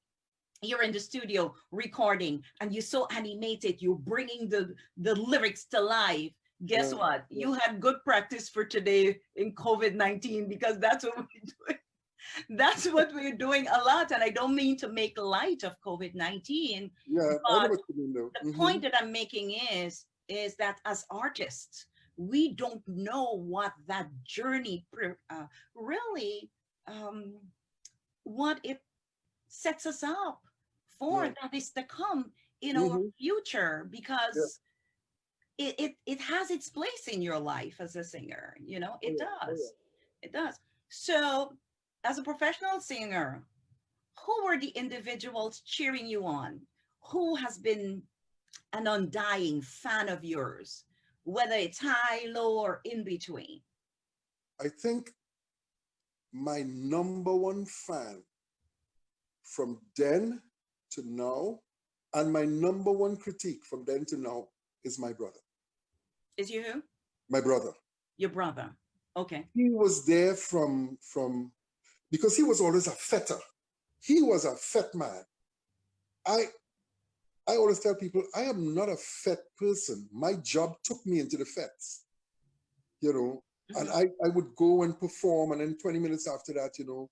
you're in the studio recording and you're so animated, you're bringing the lyrics to life. Guess Yeah, what? yeah. You had good practice for today in COVID-19, because that's what we're doing. That's what we're doing a lot. And I don't mean to make light of COVID-19, Yeah, I know but what you mean though. the point that I'm making is that as artists, we don't know what that journey really, um, what it sets us up for Yeah. that is to come in our Mhm. future, Yeah. because it has its place in your life as a singer. Oh It yeah. Oh does. yeah. It does. So as a professional singer, who were the individuals cheering you on? Who has been an undying fan of yours, whether it's high, low, or in between? I think my number one fan from then to now, and my number one critique from then to now is my brother. Is you who? My brother. Your brother. Okay. He was there from because he was always a fetter. He was a fet man. I I always tell people I am not a fet person. My job took me into the fets, you know, and Mhm. I would go and perform, and then 20 minutes after that, you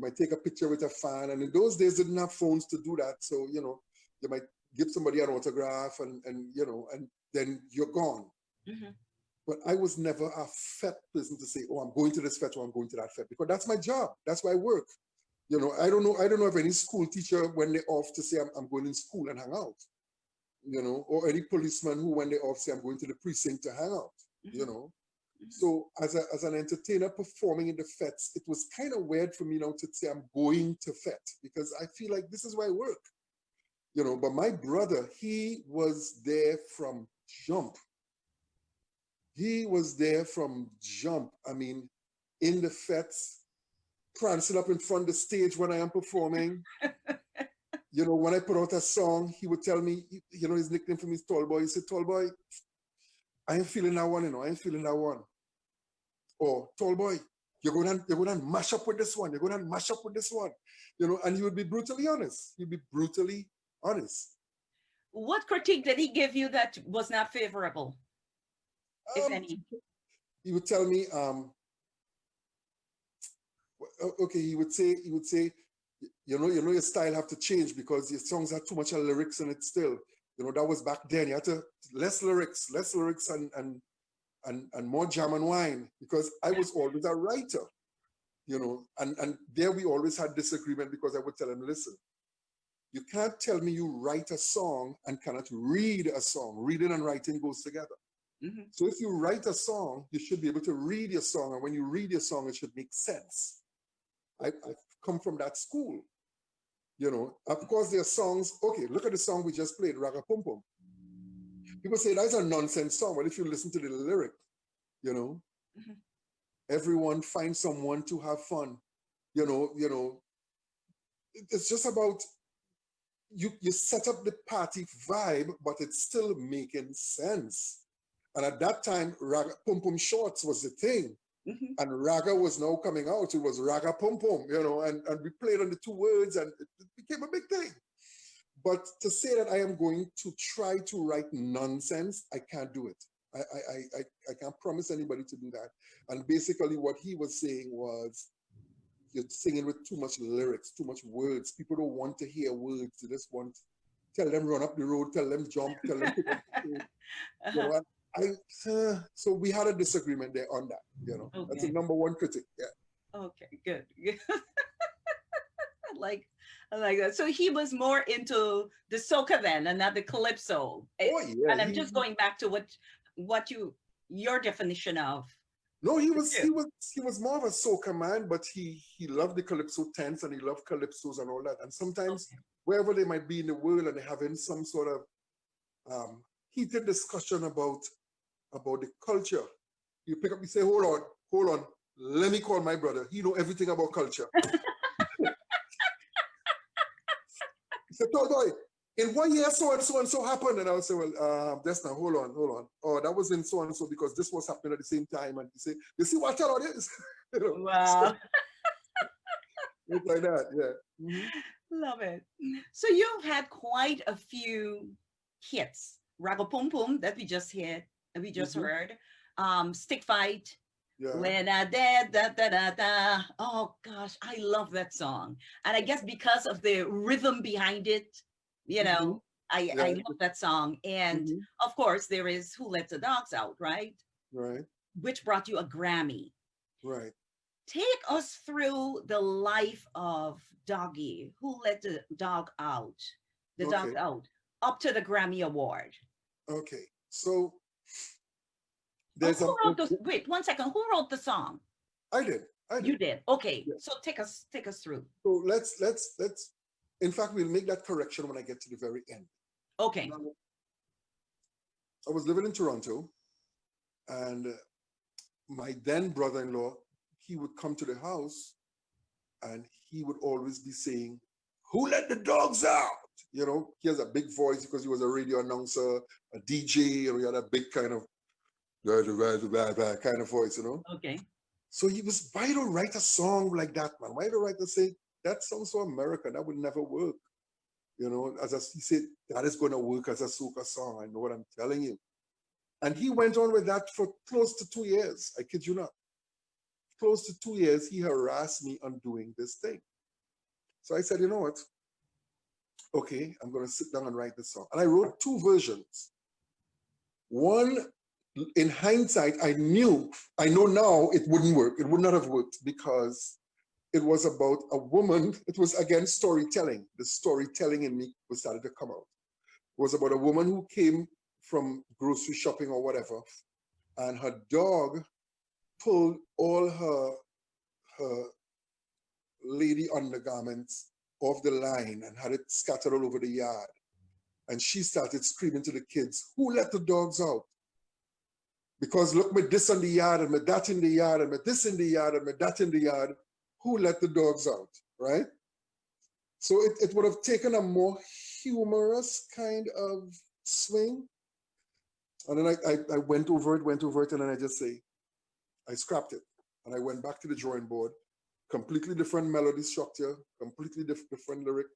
might take a picture with a fan. And in those days, didn't have phones to do that. So, you might give somebody an autograph and then you're gone. Mhm. But I was never a fet person to say, oh, I'm going to this fet or I'm going to that fet, because that's my job. That's why I work. I don't know if any school teacher, when they're off, to say I'm going in school and hang out, or any policeman who, when they're off, say I'm going to the precinct to hang out, you Mhm. know. Mhm. So as an entertainer performing in the fets, it was kind of weird for me now to say I'm going to fet, because I feel like this is where I work, But my brother, he was there from jump. He was there from jump. I mean, in the fets, prancing up in front of the stage when I am performing. When I put out a song, he would tell me, his nickname for me is Tall Boy. He said, Tall Boy, I ain't feeling that one, I ain't feeling that one. Or Tall Boy, you're going to mash up with this one. You're going to mash up with this one. And he would be brutally honest. He'd be brutally honest. What critique did he give you that was not favorable, if Um, any? he would tell me, okay, he would say, your style have to change because your songs have too much of lyrics in it still. That was back then. You had to less lyrics and more jam and wine, because I was always a writer, and there we always had disagreement, because I would tell him, listen, you can't tell me you write a song and cannot read a song. Reading and writing goes together. Mhm. So if you write a song, you should be able to read your song, and when you read your song, it should make sense. I've come from that school. Of course, there are songs. Okay, look at the song we just played, Raga Pum Pum. People say that's a nonsense song, but if you listen to the lyric, you know, Mhm. everyone finds someone to have fun. It's just about you set up the party vibe, but it's still making sense. And at that time, Raga Pum Pum Shorts was the thing. Mhm. And Raga was now coming out. It was Raga Pum Pum, and we played on the two words, and it became a big thing. But to say that I am going to try to write nonsense, I can't do it. I can't promise anybody to do that. And basically what he was saying was, you're singing with too much lyrics, too much words. People don't want to hear words. They just want, tell them run up the road, tell them jump, tell them pick up the stage. Uh-huh. And so we had a disagreement there on that. That's the Okay. number one critic. Yeah. Okay. Good. Good. I like I like that. So he was more into the soca then, and not the calypso. Oh yeah. And I'm just going back to what your definition of No, he the was two. he was he was more of a soca man, but he loved the calypso tents, and he loved calypsos and all that. And sometimes Okay. wherever they might be in the world and they're having some sort of heated discussion about the culture. You pick up, you say, hold on, let me call my brother. He know everything about culture. He said, Toy, in 1 year, so and so happened. And I would say, well, that's not, hold on. Oh, that was in so and so because this was happening at the same time. And he say, you see what all this? You know, Wow. it's like that, yeah. Mm-hmm. Love it. So you've had quite a few hits. Rago Pum Pum that we just Mm-hmm. heard. Stick Fight. Yeah. When I did da da da da. Oh gosh, I love that song. And I guess because of the rhythm behind it, you Mm-hmm. know, I Yeah. love that song. And Mm-hmm. of course, there is Who Let the Dogs Out, right? Right. Which brought you a Grammy. Right. Take us through the life of Doggy, Who Let the dog Okay. out, up to the Grammy Award. Okay. So Oh, there's a, who wrote the, wait, 1 second, who wrote the song? I did. You did. Okay. Yeah. So take us through. So let's, in fact, we'll make that correction when I get to the very end. Okay. Now, I was living in Toronto, and my then brother-in-law, he would come to the house and he would always be saying, who let the dogs out? You know, he has a big voice because he was a radio announcer, a DJ, and he had a big kind of kind of voice, you know. Okay. So he was, why don't write a song like that, man? Why don't write to say, that sounds so American, that would never work. You know, he said, that is going to work as a soca song. I know what I'm telling you. And he went on with that for close to 2 years. I kid you not. Close to 2 years, he harassed me on doing this thing. So I said, you know what? Okay, I'm going to sit down and write this song. And I wrote 2 versions. One, in hindsight, I know now it wouldn't work. It would not have worked because it was about a woman. It was, again, storytelling. The storytelling in me was started to come out. It was about a woman who came from grocery shopping or whatever, and her dog pulled all her lady undergarments off the line and had it scattered all over the yard. And she started screaming to the kids, who let the dogs out? Because look, with this in the yard, and with that in the yard, and with this in the yard, and with that in the yard, who let the dogs out, right? So it would have taken a more humorous kind of swing. And then I went over it, and then I just say, I scrapped it. And I went back to the drawing board, completely different melody structure, completely different lyric,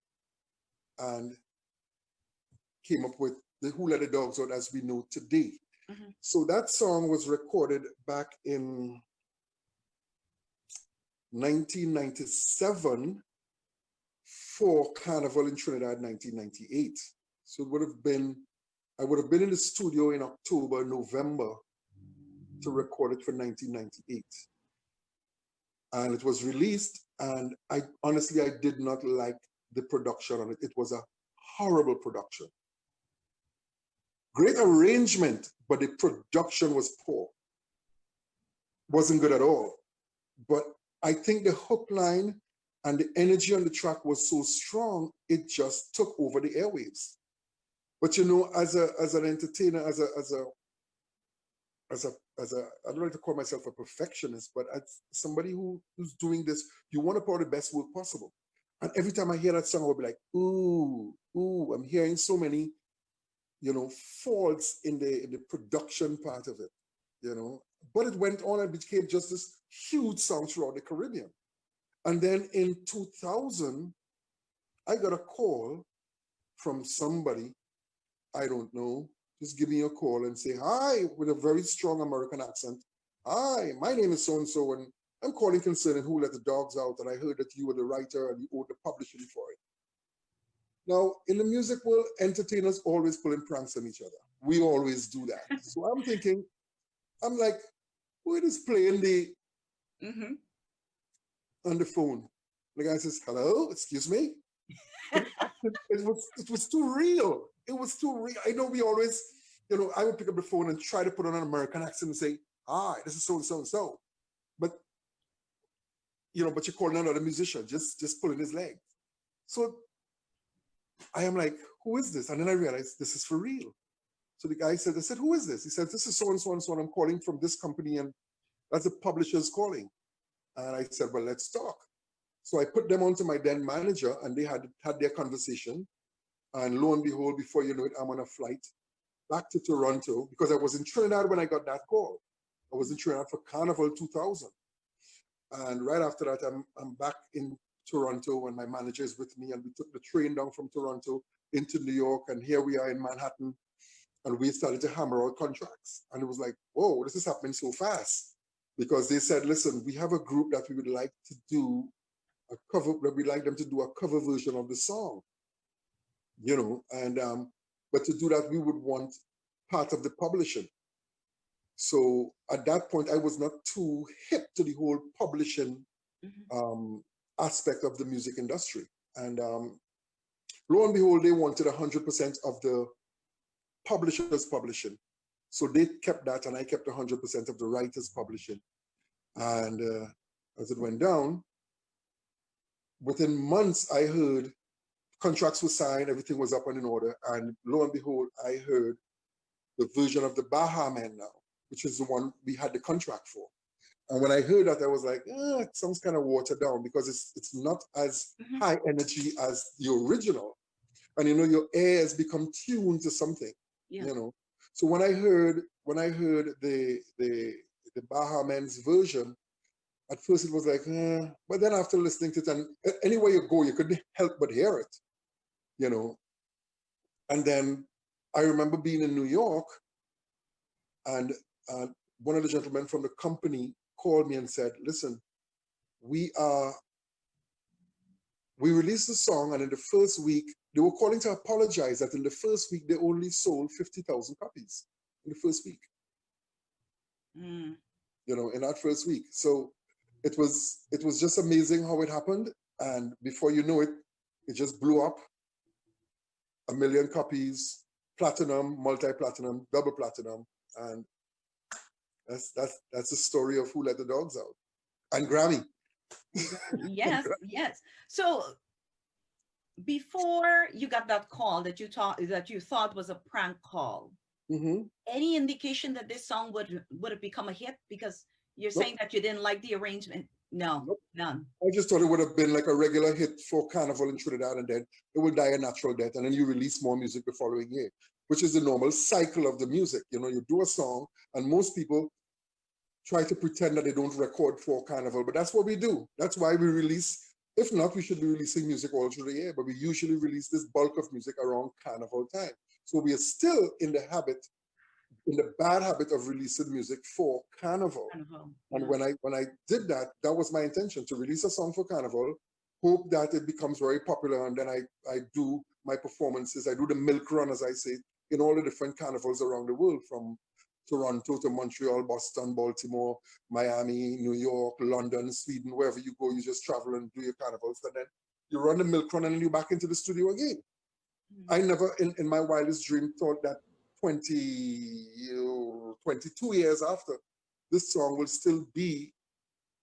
and came up with the Who Let the Dogs Out as we know today. Mm-hmm. So that song was recorded back in 1997 for Carnival in Trinidad, 1998. So I would have been in the studio in October, November to record it for 1998. And it was released, and I honestly did not like the production on it. It was a horrible production. Great arrangement, but the production was poor. Wasn't good at all. But I think the hook line and the energy on the track was so strong, it just took over the airwaves. But you know, as an entertainer, as a I don't like to call myself a perfectionist, but as somebody who's doing this, you want to put the best work possible. And every time I hear that song, I'll be like, ooh, I'm hearing so many, you know, faults in the production part of it, you know. But it went on and became just this huge song throughout the Caribbean. And then in 2000, I got a call from somebody, I don't know, just give me a call and say, hi, with a very strong American accent. Hi, my name is so-and-so, and I'm calling concerning Who Let the Dogs Out, and I heard that you were the writer and you owed the publishing for it. Now, in the music world, entertainers always pulling pranks on each other. We always do that. So I'm like, who is playing Mm-hmm. on the phone? The guy says, hello, excuse me. It was too real. It was too real. I know we always, you know, I would pick up the phone and try to put on an American accent and say, hi, this is so and so and so. But, you know, but you're calling another musician, just pulling his leg. So I am like, who is this? And then I realized this is for real. So the guy said, I said, who is this? He said, this is so and so and so, and I'm calling from this company, and that's the publisher's calling. And I said, well, let's talk. So I put them on to my then manager, and they had their conversation. And lo and behold, before you know it, I'm on a flight back to Toronto, because I was in Trinidad when I got that call. I was in Trinidad for Carnival 2000. And right after that, I'm back in Toronto, and my manager is with me, and we took the train down from Toronto into New York, and here we are in Manhattan, and we started to hammer out contracts. And it was like, whoa, this is happening so fast. Because they said, listen, we have a group that we would like to do a cover, that we'd like them to do a cover version of the song, you know, and but to do that, we would want part of the publishing. So at that point, I was not too hip to the whole publishing aspect of the music industry. And lo and behold, they wanted 100% of the publishers publishing. So they kept that, and I kept 100% of the writers publishing. And as it went down, within months, I heard contracts were signed, everything was up and in order. And lo and behold, I heard the version of the Baha Man now, which is the one we had the contract for. And when I heard that, I was like, it sounds kind of watered down, because it's not as high energy as the original. And you know, your ear has become tuned to something, you know. So when I heard the Baha Man's version, at first it was like, but then after listening to it, and anywhere you go, you couldn't help but hear it, you know. And then I remember being in New York, and one of the gentlemen from the company called me and said, listen, we released the song, and in the first week, they were calling to apologize that in the first week, they only sold 50,000 copies in the first week. You know, in that first week. So it was just amazing how it happened. And before you know it, it just blew up. 1 million copies, platinum, multi-platinum, double platinum. And that's the story of Who Let the Dogs Out. And Grammy. Yes, yes. So before you got that call that you thought was a prank call, any indication that this song would have become a hit? Because you're saying that you didn't like the arrangement. No, none. I just thought it would have been like a regular hit for Carnival in Trinidad, and then it would die a natural death, and then you release more music the following year, which is the normal cycle of the music. You know, you do a song, and most people try to pretend that they don't record for Carnival, but that's what we do. That's why we release. If not, we should be releasing music all through the year, but we usually release this bulk of music around Carnival time. So we are still in the bad habit of releasing music for Carnival. And when I did that, that was my intention, to release a song for Carnival, hope that it becomes very popular, and then I do my performances. I do the milk run, as I say, in all the different carnivals around the world, from Toronto to Montreal, Boston, Baltimore, Miami, New York, London, Sweden, wherever you go, you just travel and do your carnivals, and then you run the milk run, and then you're back into the studio again. I never, in my wildest dream, thought that 22 years after, this song will still be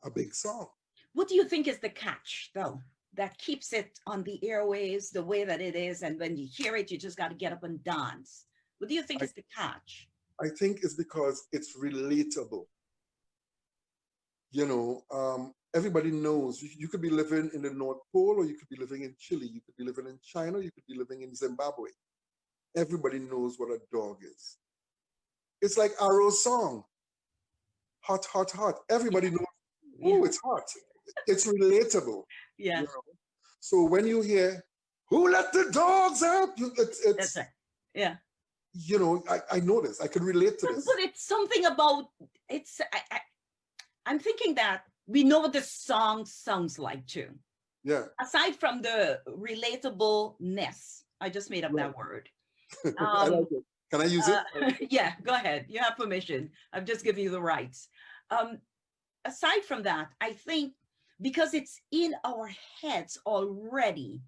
a big song. What do you think is the catch, though, that keeps it on the airwaves the way that it is, and when you hear it, you just got to get up and dance? What do you think is the catch? I think it's because it's relatable. You know, everybody knows. You could be living in the North Pole, or you could be living in Chile. You could be living in China. You could be living in Zimbabwe. Everybody knows what a dog is. It's like Arrow's song, hot, hot, hot. Everybody knows, oh, it's hot. It's relatable. Yeah. You know? So when you hear, who let the dogs out? That's right. Yeah. You know, I know this. I can relate to this. But it's something about, I'm thinking that we know what the song sounds like too. Yeah. Aside from the relatableness, I just made up that word. I like it. Can I use it? Yeah, go ahead. You have permission. I've just given you the rights. Aside from that, I think because it's in our heads already,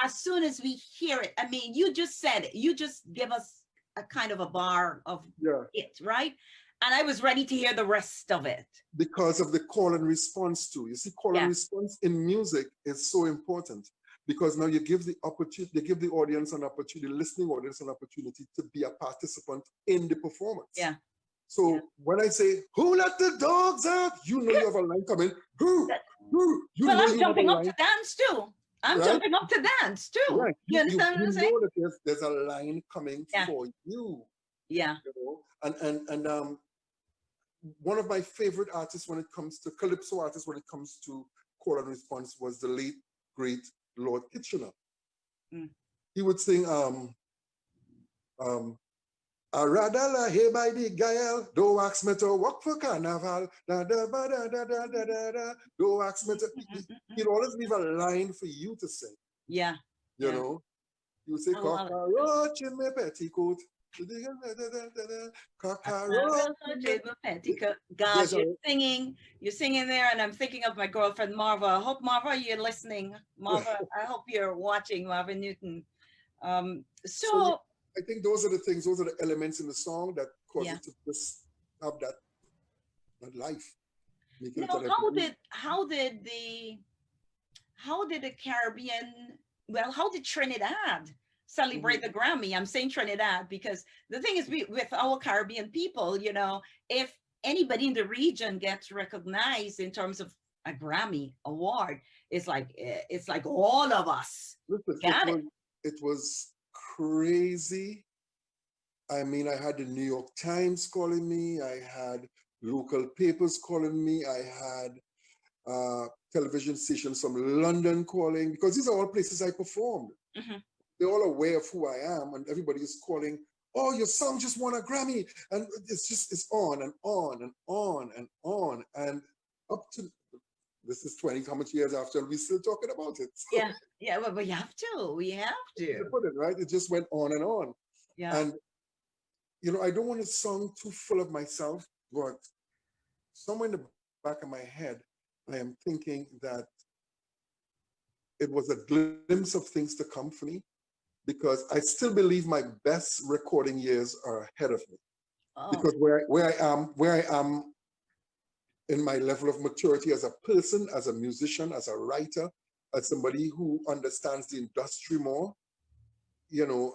as soon as we hear it, I mean, you just said it. You just give us a kind of a bar of it, right? And I was ready to hear the rest of it. Because of the call and response too. You see, call and response in music is so important. because now you give the opportunity, they give the audience an opportunity, the listening audience an opportunity to be a participant in the performance. Yeah. So Yeah. when I say, who let the dogs out? You know you have a line coming. Who? You Well, know I'm you have a jumping up line. to dance too. I'm Right? jumping up to dance too. Right. You understand what I'm saying? know that there's a line coming Yeah. for you. Yeah. You know? And one of my favorite artists when it comes to calypso artists, when it comes to call and response, was the late great Lord Kitchener. Mm. He would sing Aradala hey by the Gael, do ask me to walk for carnival, da da ba da da da da da da, do ask me to. He'd always leave a line for you to sing. Yeah. You know, you would say I love it. cockroach in my petticoat. Cockroach in my Petticoat. There's Gosh, a- you're singing there, and I'm thinking of my girlfriend Marva. I hope, Marva, you're listening. Marva, I hope you're watching, Marva Newton. So I think those are the things, those are the elements in the song that cause Yeah. it to just have that life. Make it Now, a how did the Caribbean, well, how did Trinidad celebrate the Grammy? I'm saying Trinidad because the thing is, with our Caribbean people, you know, if anybody in the region gets recognized in terms of a Grammy award, it's like all of us got it. It was crazy. I mean, I had the New York Times calling me. I had local papers calling me. I had television stations from London calling, because these are all places I performed. They're all aware of who I am, and everybody is calling, oh, your song just won a Grammy. And it's on and on and on and on. And up to, this is 20 how much years after, we're still talking about it. So, yeah, well, we have to. to put it, right? It just went on and on. Yeah. And, you know, I don't want to sound too full of myself, but somewhere in the back of my head, I am thinking that it was a glimpse of things to come for me, because I still believe my best recording years are ahead of me. Oh. Because where I am in my level of maturity as a person, as a musician, as a writer, as somebody who understands the industry more, you know,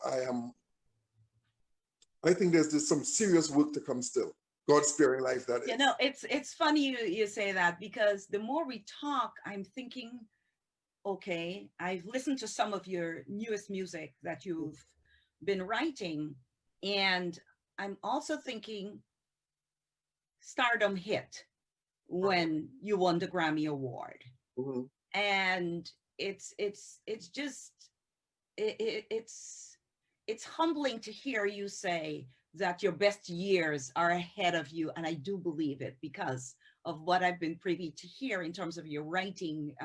I think there's some serious work to come still. God sparing life, that is. You know, it's funny you say that, because the more we talk, I'm thinking, okay, I've listened to some of your newest music that you've been writing, and I'm also thinking Stardom hit when you won the Grammy Award. And it's humbling to hear you say that your best years are ahead of you. And I do believe it, because of what I've been privy to hear in terms of your writing,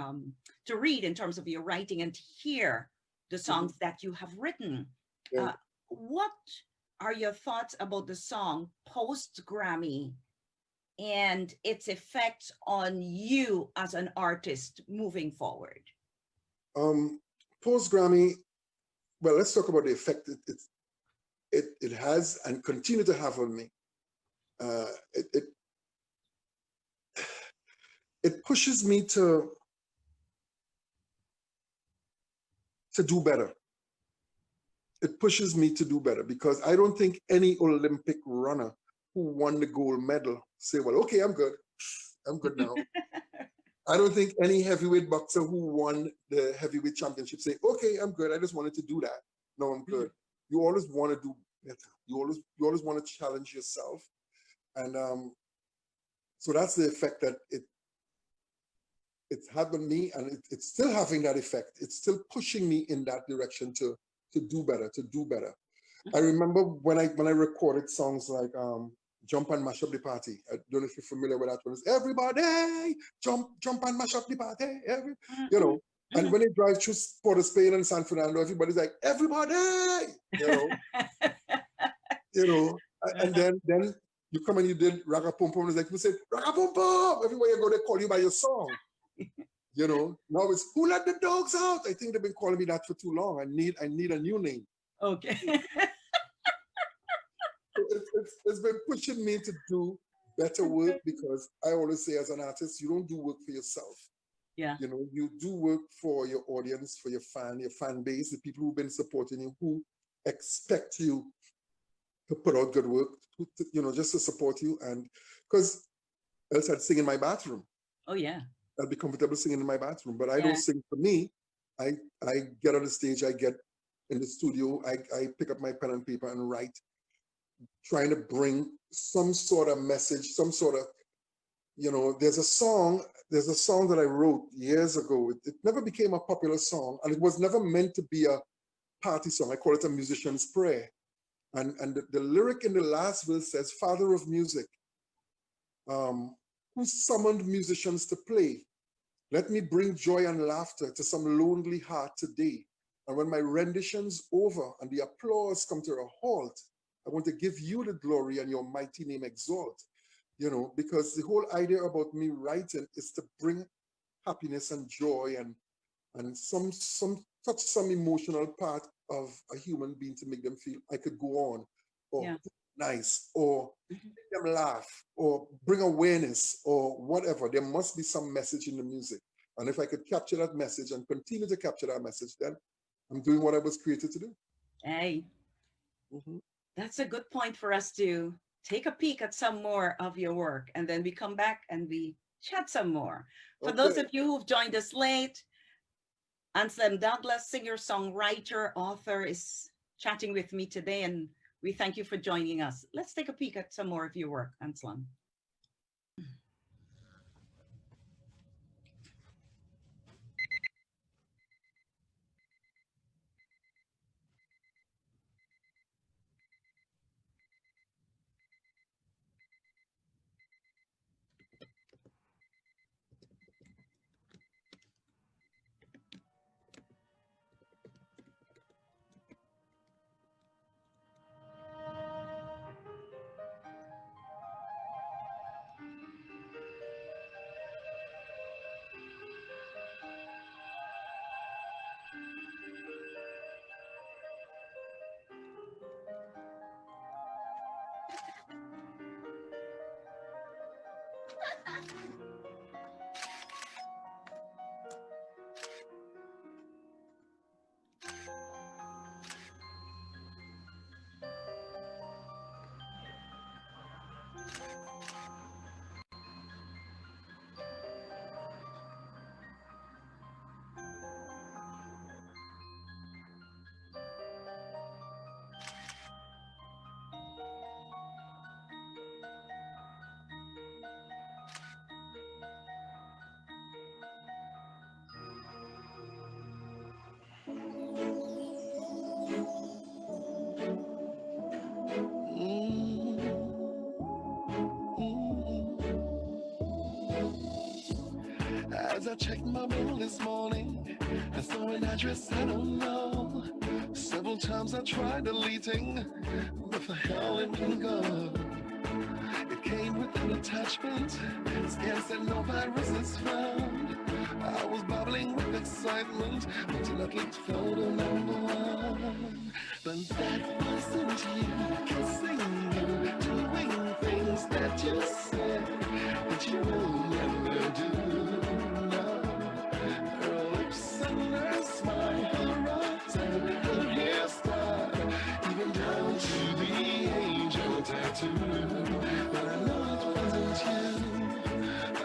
to read in terms of your writing, and to hear the songs that you have written. Yeah. What are your thoughts about the song post-Grammy and its effect on you as an artist moving forward? Post-Grammy, well, let's talk about the effect it has and continue to have on me. It pushes me to do better. It pushes me to do better, because I don't think any Olympic runner who won the gold medal say, well, okay, I'm good now. I don't think any heavyweight boxer who won the heavyweight championship say, okay, I'm good, I just wanted to do that. No, I'm good. You always want to do better. You always want to challenge yourself. And so that's the effect that it's had on me, and it's still having that effect. It's still pushing me in that direction to do better, I remember when I recorded songs like Jump and Mash Up the Party. I don't know if you're familiar with that one. It's everybody jump and mash up the party. You know, and when they drive through Port of Spain and San Fernando, everybody's like, everybody, you know. You know, and then you come and you did Raga Pum Pum. It's like, people say, Raga Pum Pum. Everywhere you go, they call you by your song. You know, now it's Who Let the Dogs Out? I think they've been calling me that for too long. I need a new name. Okay. It's been pushing me to do better work, because I always say, as an artist, you don't do work for yourself. Yeah. You know, you do work for your audience, for your fan base, the people who've been supporting you, who expect you to put out good work, you know, just to support you. And because else I'd sing in my bathroom. Oh, yeah. I'd be comfortable singing in my bathroom, but I don't Yeah. sing for me. I get on the stage, I get in the studio, I pick up my pen and paper and write, trying to bring some sort of message, some sort of, you know, there's a song that I wrote years ago. It never became a popular song, and it was never meant to be a party song. I call it a musician's prayer. And the lyric in the last verse says, Father of music, who summoned musicians to play, let me bring joy and laughter to some lonely heart today. And when my rendition's over and the applause come to a halt, I want to give you the glory and your mighty name exalt. You know, because the whole idea about me writing is to bring happiness and joy and some touch some emotional part of a human being to make them feel I could go on, or Yeah. nice, or Mhm. make them laugh, or bring awareness, or whatever. There must be some message in the music. And if I could capture that message and continue to capture that message, then I'm doing what I was created to do. Hey, Mhm. that's a good point for us to take a peek at some more of your work, and then we come back and we chat some more. For those Okay. of you who've joined us late, Anslem Douglas, singer, songwriter, author, is chatting with me today, and we thank you for joining us. Let's take a peek at some more of your work, Anslem. As I checked my mail this morning, I saw an address I don't know. Several times I tried deleting, but for hell it wouldn't go. It came with an attachment, scan said no virus is found. I was bubbling with excitement until I clicked photo number one. But that wasn't you kissing you, doing things that you said that you will never do. No, her lips and her smile, her eyes and her hairstyle, even down to the angel tattoo. But I know it wasn't you.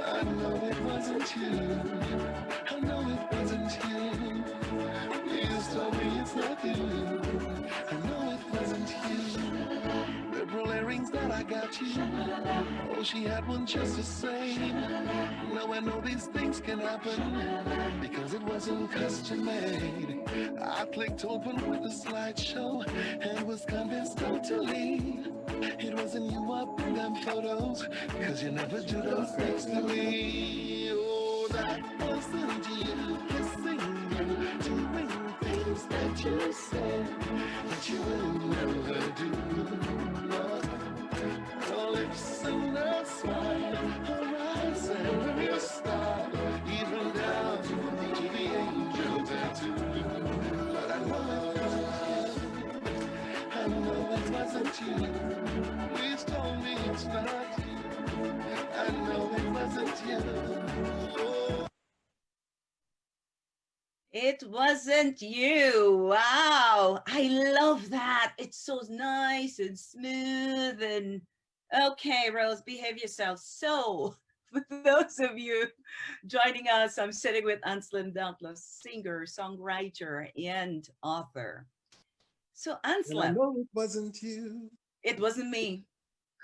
I know it wasn't you. I know it wasn't you. Please tell me it's not you. I know it wasn't you. Purple earrings that I got you. Oh, she had one just the same. Now I know these things can happen because it wasn't custom made. I clicked open with the slideshow and was convinced totally it wasn't you up in them photos, cause you never do those things to me. Oh, that wasn't you kissing you, doing things that you said that you will never do. No. Her lips and her smile, her eyes and her hairstyle, even down to the angel tattoo. But I know it wasn't you. I know it wasn't you. Please tell me it's not you. I know it wasn't you. Oh. It wasn't you. Wow. I love that. It's so nice and smooth and okay, Rose, behave yourself. So, for those of you joining us, I'm sitting with Anslem Douglas, singer, songwriter, and author. So, And I Anslem, know it wasn't you. it wasn't me.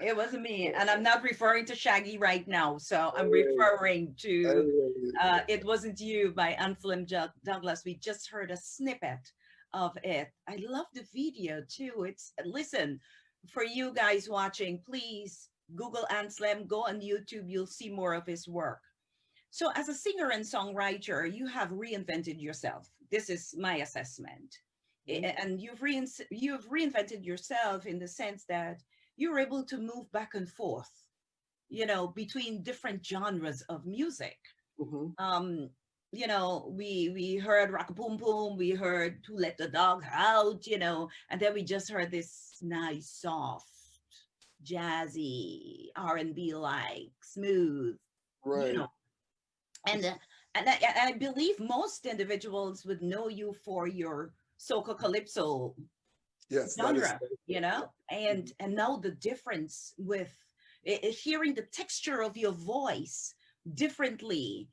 It wasn't me. And I'm not referring to Shaggy right now. So I'm Oh, referring I to really, It Wasn't You by Anslem Douglas. We just heard a snippet of it. I love the video too. It's, listen, for you guys watching, please Google Anslem, go on YouTube, you'll see more of his work. So as a singer and songwriter, you have reinvented yourself. This is my assessment. And you've reinvented yourself in the sense that you're able to move back and forth, between different genres of music. mhm. Um, we heard rock boom boom, we heard to let the dog out, and then we just heard this nice, soft, jazzy R&B like smooth, you Right. know, and and I believe most individuals would know you for your soca calypso Yes, genre, that is correct. Mhm. and now the difference with hearing the texture of your voice differently,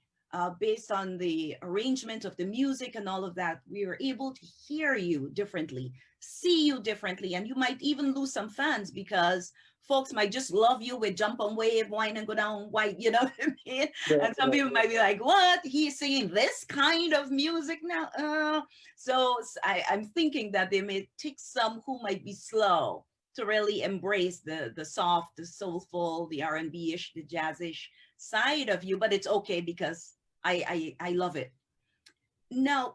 based on the arrangement of the music and all of that. We are able to hear you differently, see you differently, and you might even lose some fans because folks might just love you with jump on wave, wine and go down white, you know what I mean? And some people Definitely. might be like, what? He's singing this kind of music now? So I'm thinking that they may take some who might be slow to really embrace the soft, the soulful, the R&B-ish, the jazzish side of you, but it's okay because I love it. Now,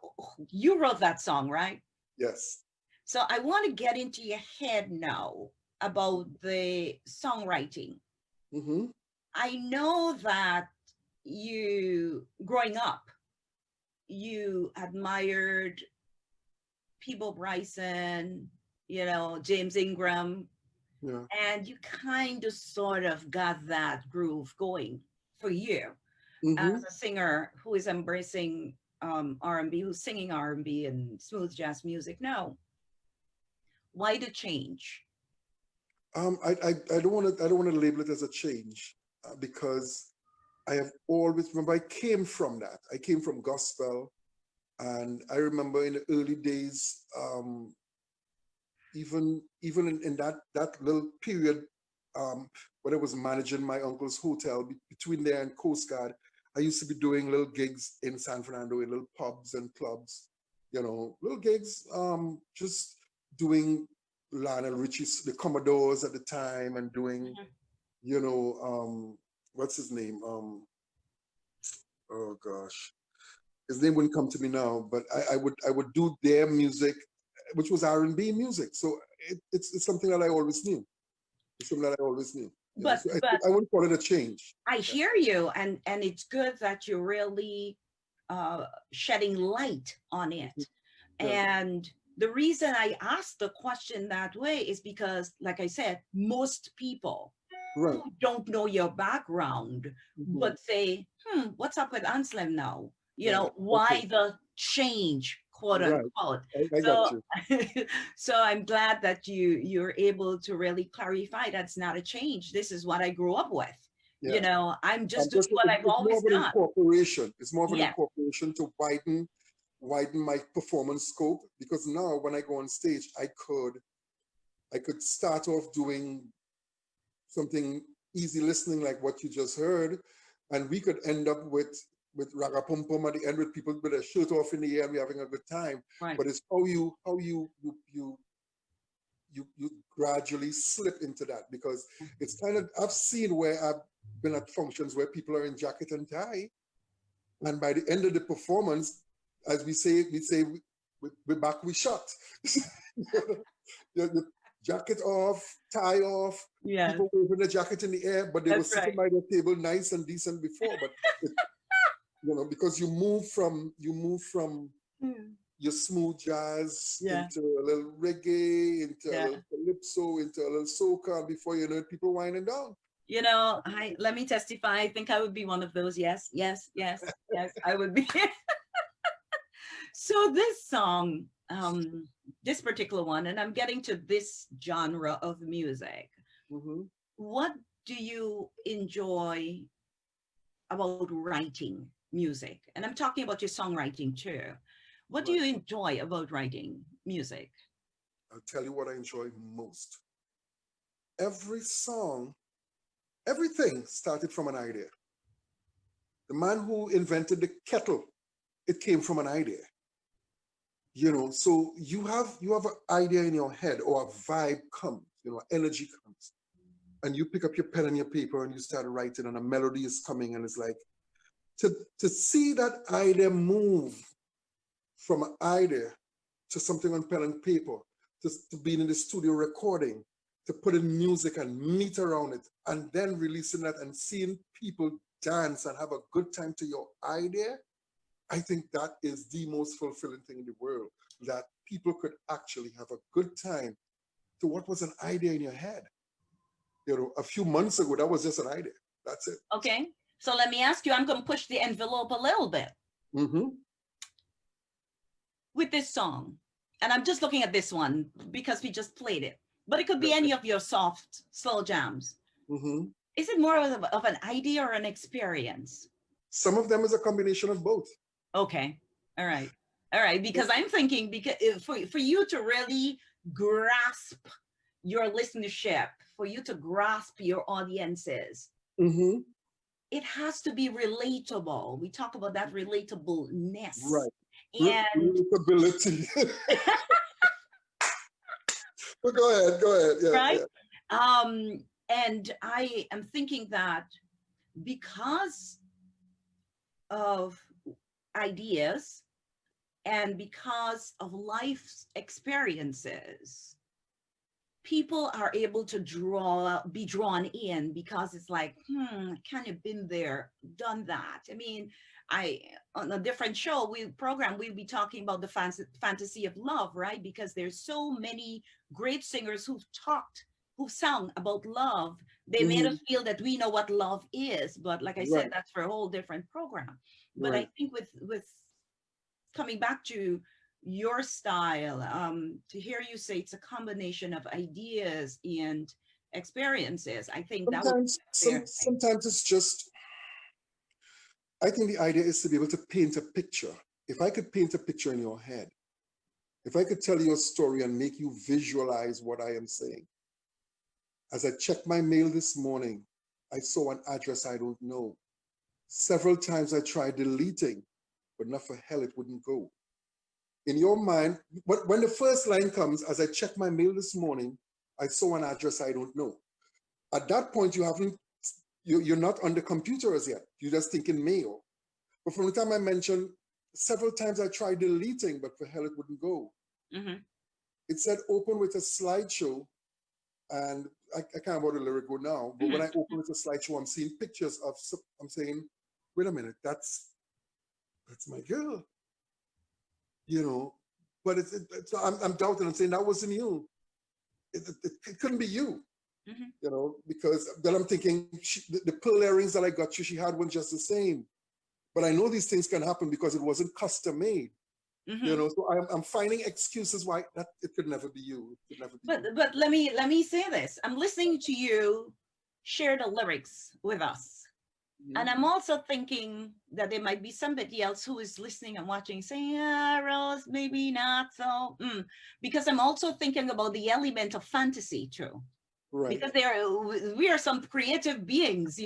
you wrote that song, right? Yes. So I want to get into your head now about the songwriting. Hmm. I know that you, growing up, you admired Peebo Bryson, James Ingram, Yeah. and you kind of sort of got that groove going for you Hmm. as a singer who is embracing R&B, who's singing R&B and smooth jazz music. No, why the change? I don't want to label it as a change, because I have always remember I came from that. I came from gospel, and I remember in the early days, even in that little period, when I was managing my uncle's hotel between there and Coast Guard, I used to be doing little gigs in San Fernando in little pubs and clubs, little gigs, just doing Lionel Richie's, the Commodores at the time, and doing, Mhm. what's his name? Oh gosh, his name wouldn't come to me now, but I would do their music, which was R&B music. So it's something that I always knew. It's something that I always knew. But So but I wouldn't call it a change. I Yeah, hear you, and it's good that you're really shedding light on mhm, it. yeah, And the reason I asked the question that way is because, like I said, most people who right. don't know your background Hmm. would say, what's up with Anslem now? Right. Okay. Why the change, quote Right. unquote. I got So you. so I'm glad that you're able to really clarify that's not a change. This is what I grew up with. Yeah. I'm just doing Just what I've it's more always of an done. incorporation. It's more of an Yeah. incorporation to widen my performance scope, because now when I go on stage, I could start off doing something easy listening like what you just heard, and we could end up with raga pum pum at the end, with people with their shirt off in the air and we having a good time. Right. But it's how you gradually slip into that, because it's kind of, I've seen where I've been at functions where people are in jacket and tie, and by the end of the performance, as we say we're back, we shot. The jacket off, tie off, Yes, people waving the jacket in the air, but they were that's sitting right. by the table nice and decent before. But it, because you move from Mm. your smooth jazz Yeah, into a little reggae, into a yeah. little calypso, into a little soca, and before you know it, people winding down. I let me testify. I think I would be one of those. Yes, yes, yes, yes. I would be. So this song, this particular one, and I'm getting to this genre of music. Mhm. What do you enjoy about writing music? And I'm talking about your songwriting too. What do Right. you enjoy about writing music? I'll tell you what I enjoy most. Every song, everything started from an idea. The man who invented the kettle, it came from an idea. So you have an idea in your head, or a vibe comes, energy comes, and you pick up your pen and your paper and you start writing, and a melody is coming, and it's like to see that idea move from an idea to something on pen and paper, to being in the studio recording, to put in music and meet around it, and then releasing that and seeing people dance and have a good time to your idea. I think that is the most fulfilling thing in the world, that people could actually have a good time to what was an idea in your head. A few months ago, that was just an idea. That's it. Okay. So let me ask you, I'm going to push the envelope a little bit Mm-hmm. with this song. And I'm just looking at this one because we just played it, but it could be any of your soft, slow jams. Mm-hmm. Is it more of an idea or an experience? Some of them is a combination of both. Okay. All right. All right. Because I'm thinking, because for you to really grasp your listenership, for you to grasp your audiences, Mm-hmm. it has to be relatable. We talk about that relatableness. Right. And Relatability. But go ahead. Yeah, right. yeah. And I am thinking that because of ideas and because of life's experiences, people are able to be drawn in, because it's like, kind of been there, done that. I mean, on a different show, we'll be talking about the fantasy of love, right? Because there's so many great singers who've sung about love. They made Mm-hmm. us feel that we know what love is, but like I said, Right, that's for a whole different program. But I right. think with coming back to your style, to hear you say it's a combination of ideas and experiences, I think that would be Sometimes, a fair thing. sometimes it's just. I think the idea is to be able to paint a picture. If I could paint a picture in your head, if I could tell you a story and make you visualize what I am saying. As I checked my mail this morning, I saw an address I don't know. Several times I tried deleting, but not for hell it wouldn't go. In your mind, when the first line comes, as I checked my mail this morning, I saw an address I don't know. At that point, you're not on the computer as yet. You're just thinking mail. But from the time I mentioned, several times I tried deleting, but for hell it wouldn't go. Mm-hmm. It said open with a slideshow, and I can't remember the lyric go now, but when Mm-hmm. I open with a slideshow, I'm seeing pictures of, I'm saying, wait a minute, that's my girl, you know. But so I'm doubting, I'm saying that wasn't you. It couldn't be you, Mm-hmm. because then I'm thinking the pearl earrings that I got you, she had one just the same. But I know these things can happen because it wasn't custom made. Mm-hmm. So I'm finding excuses why that it could never be you. It could never be you. But let me say this. I'm listening to you share the lyrics with us. And Mhm. I'm also thinking that there might be somebody else who is listening and watching saying, Rose, maybe not so. Because I'm also thinking about the element of fantasy too. Right. Because we are some creative beings,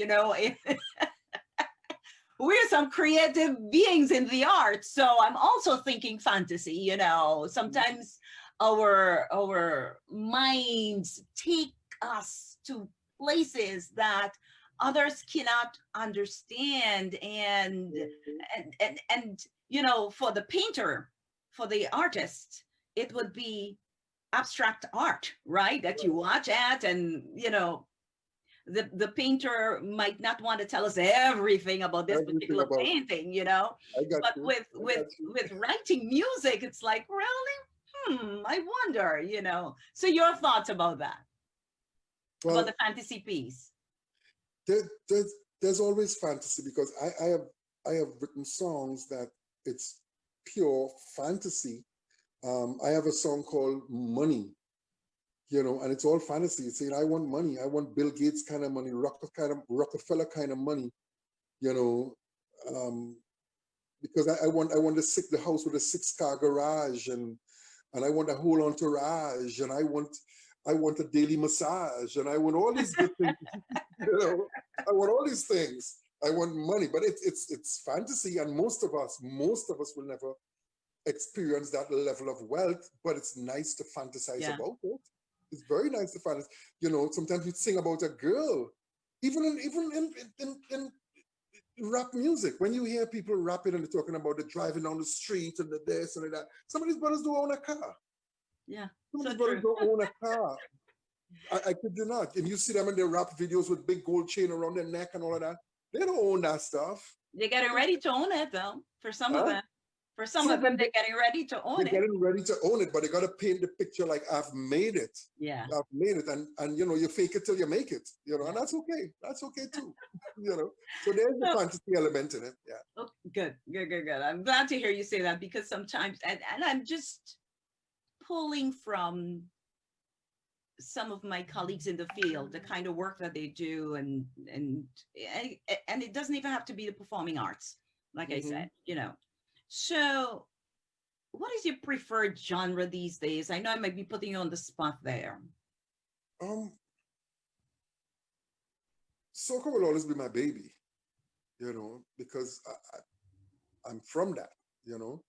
we're some creative beings in the arts. So I'm also thinking fantasy, sometimes our minds take us to places that others cannot understand. And for the painter, for the artist, it would be abstract art, right? That you watch at, and the painter might not want to tell us everything about this Everything particular about it. painting, I got but you. with I with got you. with writing music, it's like, really, I wonder, so your thoughts about that, about the Well, fantasy piece. there, there's always fantasy, because I have written songs that it's pure fantasy. I have a song called Money, you know, and it's all fantasy. It's saying, I want money. I want Bill Gates kind of money, Rockefeller kind of money, you know, because I want the house with a 6-car garage, and I want a whole entourage, and I want a daily massage, and I want all these good things. You know, I want all these things. I want money, but it's fantasy, and most of us will never experience that level of wealth. But it's nice to fantasize about it. It's very nice to fantasize. You know, sometimes you sing about a girl, even in rap music. When you hear people rapping and they're talking about the driving down the street and the this and the that, some of these brothers don't own a car. Yeah, Some of so these brothers true. don't own a car. I kid you not. And you see them in their rap videos with big gold chain around their neck and all of that. They don't own that stuff. They're getting ready to own it, though. For some of Huh? them, they're getting ready to own They're it. getting ready to own it, but they got to paint the picture like I've made it. Yeah, I've made it, and you know, you fake it till you make it. You know, and that's okay. That's okay too. You know, so there's the fantasy element in it. Yeah. Oh, good. I'm glad to hear you say that, because sometimes, and I'm just pulling from some of my colleagues in the field, the kind of work that they do, and it doesn't even have to be the performing arts, like I said, you know. So what is your preferred genre these days? I know I might be putting you on the spot there. Soca will always be my baby, you know, because I'm from that, you know.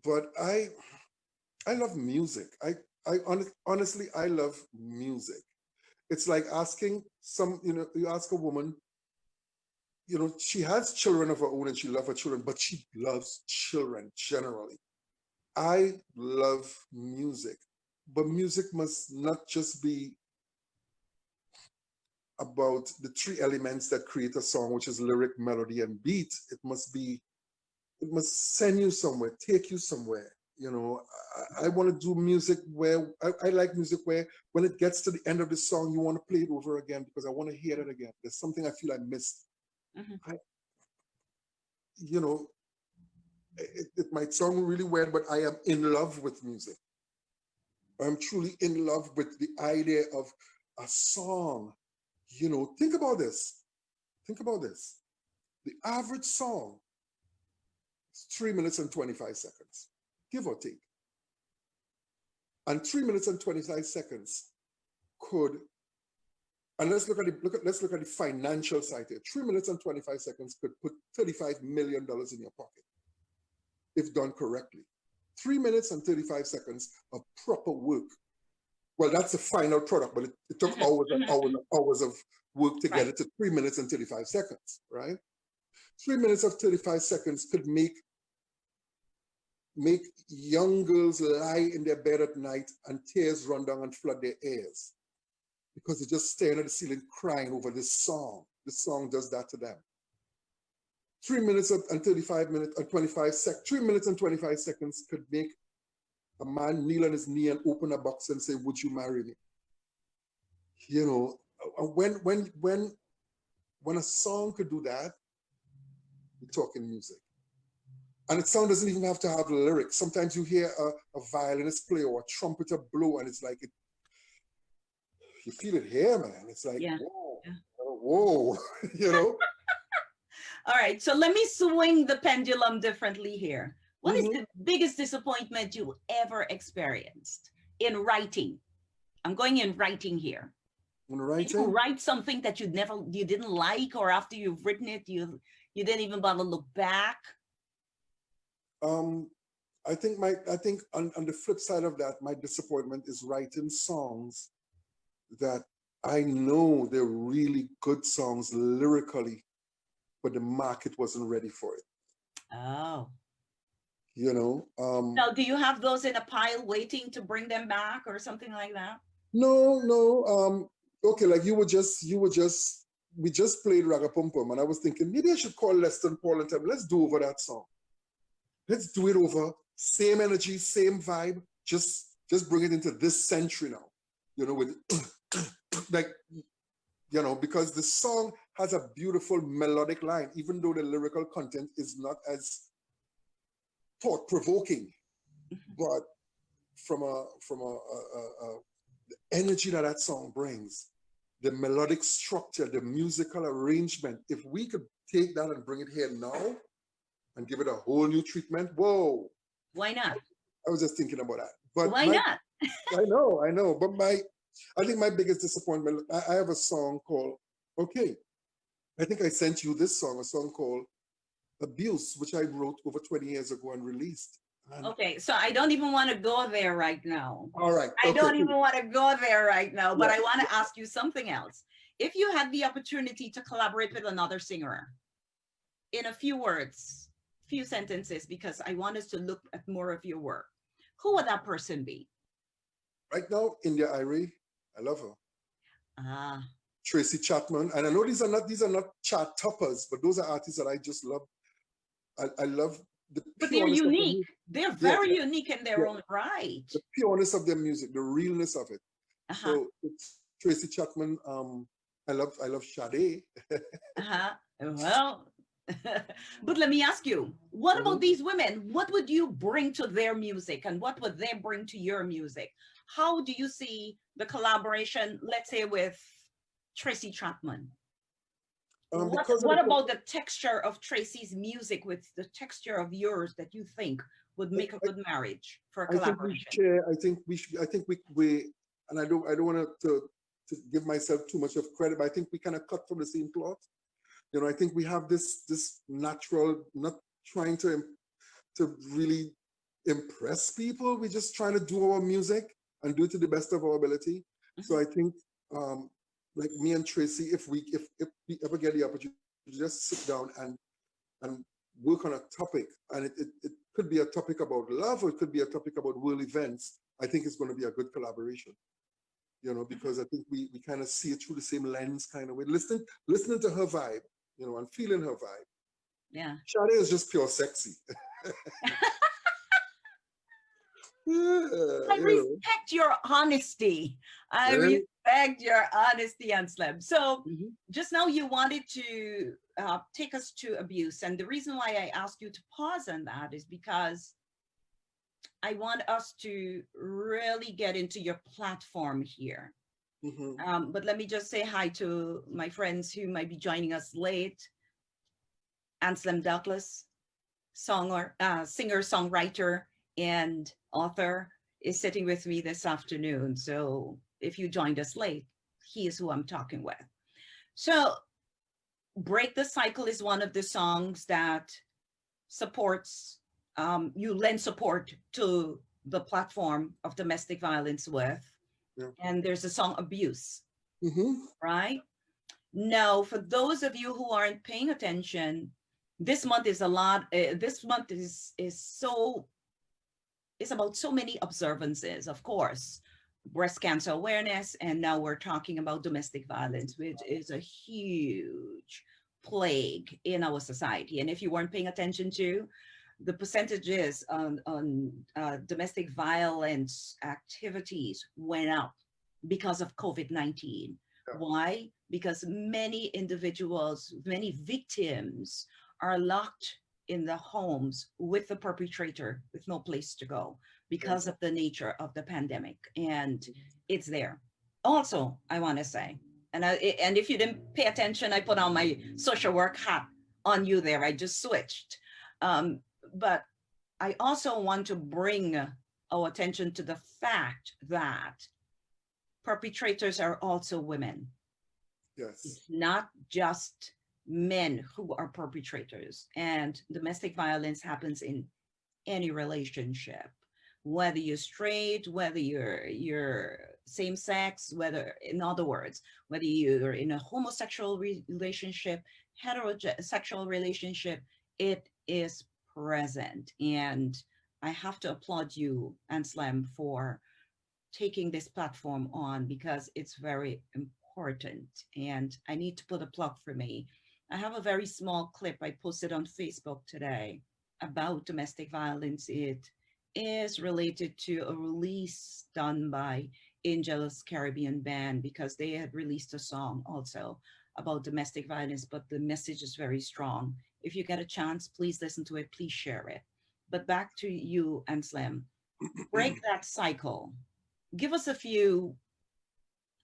But I love music. Honestly, I love music. It's like asking you know, you ask a woman, you know, she has children of her own and she loves her children, but she loves children generally. I love music, but music must not just be about the 3 elements that create a song, which is lyric, melody, and beat. It must send you somewhere, take you somewhere. You know, I want to do music where I like music where when it gets to the end of the song, you want to play it over again because I want to hear it again. There's something I feel I missed. You know, it might sound really weird, but I am in love with music. I'm truly in love with the idea of a song. You know, think about this. Think about this. The average song is 3 minutes and 25 seconds, give or take. And 3 minutes and 25 seconds could, and let's look at the financial side here. 3 minutes and 25 seconds could put $35 million in your pocket if done correctly. 3 minutes and 35 seconds of proper work. Well, that's the final product, but it took hours and hours and hours of work to get it to 3 minutes and 35 seconds, right? 3 minutes of 35 seconds could make young girls lie in their bed at night and tears run down and flood their ears because they're just staring at the ceiling crying over this song. This song does that to them. 3 minutes and 35 minutes and 25 seconds, 3 minutes and 25 seconds could make a man kneel on his knee and open a box and say, would you marry me? You know, when a song could do that, we're talking music. And the song doesn't even have to have lyrics. Sometimes you hear a violinist play or a trumpeter blow, and it's like, you feel it here, man. It's like, whoa, you know? All right, so let me swing the pendulum differently here. What is the biggest disappointment you ever experienced in writing? I'm going in writing here. In writing? Did you write something that you didn't like, or after you've written it, you didn't even bother to look back? I think on the flip side of that, my disappointment is writing songs that I know they're really good songs lyrically, but the market wasn't ready for it. Oh. You know? Now, do you have those in a pile waiting to bring them back or something like that? No. Okay, like we just played Raga Pum Pum, and I was thinking maybe I should call Leston Paul and tell him, let's do over that song. Let's do it over. Same energy, same vibe. Just bring it into this century now. You know, with like, you know, because the song has a beautiful melodic line, even though the lyrical content is not as thought provoking, but from the energy that that song brings, the melodic structure, the musical arrangement, if we could take that and bring it here now and give it a whole new treatment, whoa. Why not? I was just thinking about that. But Why not? I know. But I think my biggest disappointment, I have a song called, okay, I think I sent you this song, a song called Abuse, which I wrote over 20 years ago and released. And Okay, so I don't even want to go there right now. all right. I Okay, don't cool. even want to go there right now, but Yeah. I want to ask you something else. If you had the opportunity to collaborate with another singer, in a few words, few sentences, because I want us to look at more of your work, who would that person be? Right now, India Irie, I love her. Ah, Tracy Chapman, and I know these are not chart toppers, but those are artists that I just love. I love the but they're pureness of their unique. music. They're Yes, very unique in their yeah. own right. The pureness of their music, the realness of it. Uh-huh, So it's Tracy Chapman. I love Sade. uh-huh. Well, but let me ask you, what about Mhm. these women? What would you bring to their music and what would they bring to your music? How do you see the collaboration, let's say with Tracy Chapman? Because of What the, about the texture of Tracy's music with the texture of yours that you think would make a good marriage for a I think we collaboration? share. I think we should. I think we and I don't want to give myself too much of credit, but I think we kind of cut from the same cloth. You know, I think we have this natural, not trying to really impress people. We're just trying to do our music and do it to the best of our ability. So I think um, like me and Tracy, if we ever get the opportunity to just sit down and work on a topic, and it could be a topic about love, or it could be a topic about world events, I think it's going to be a good collaboration. You know, because I think we kind of see it through the same lens, kind of way. Listening to her vibe, you know, and feeling her vibe. Yeah. Sade is just pure sexy. Yeah, I you know. respect your honesty. I Yeah. respect your honesty, Anslem. So Mhm. just now you wanted to take us to abuse. And the reason why I asked you to pause on that is because I want us to really get into your platform here. Mhm. But let me just say hi to my friends who might be joining us late. Anslem Douglas, singer, songwriter, and author, is sitting with me this afternoon. So if you joined us late, he is who I'm talking with. So Break the Cycle is one of the songs that supports, you lend support to the platform of domestic violence with. Yeah. And there's a song Abuse, Mhm. right? Now, for those of you who aren't paying attention, this month is a lot. This month is about so many observances, of course, breast cancer awareness, and now we're talking about domestic violence, which is a huge plague in our society. And if you weren't paying attention to, the percentages on domestic violence activities went up because of COVID-19. Yeah. Why? Because many individuals, many victims are locked in the homes with the perpetrator with no place to go because of the nature of the pandemic. And it's there. Also, I want to say, and if you didn't pay attention, I put on my social work hat on you there. I just switched. But I also want to bring our attention to the fact that perpetrators are also women. Yes. It's not just men who are perpetrators, and domestic violence happens in any relationship, whether you're straight, whether you're same sex, whether, in other words, whether you're in a homosexual relationship, heterosexual relationship, it is present. And I have to applaud you, Anslem, for taking this platform on because it's very important. And I need to put a plug for me. I have a very small clip I posted on Facebook today about domestic violence. It is related to a release done by Angel's Caribbean Band because they had released a song also about domestic violence, but the message is very strong. If you get a chance, please listen to it, please share it. But back to you, Anslem. Break that cycle. Give us a few.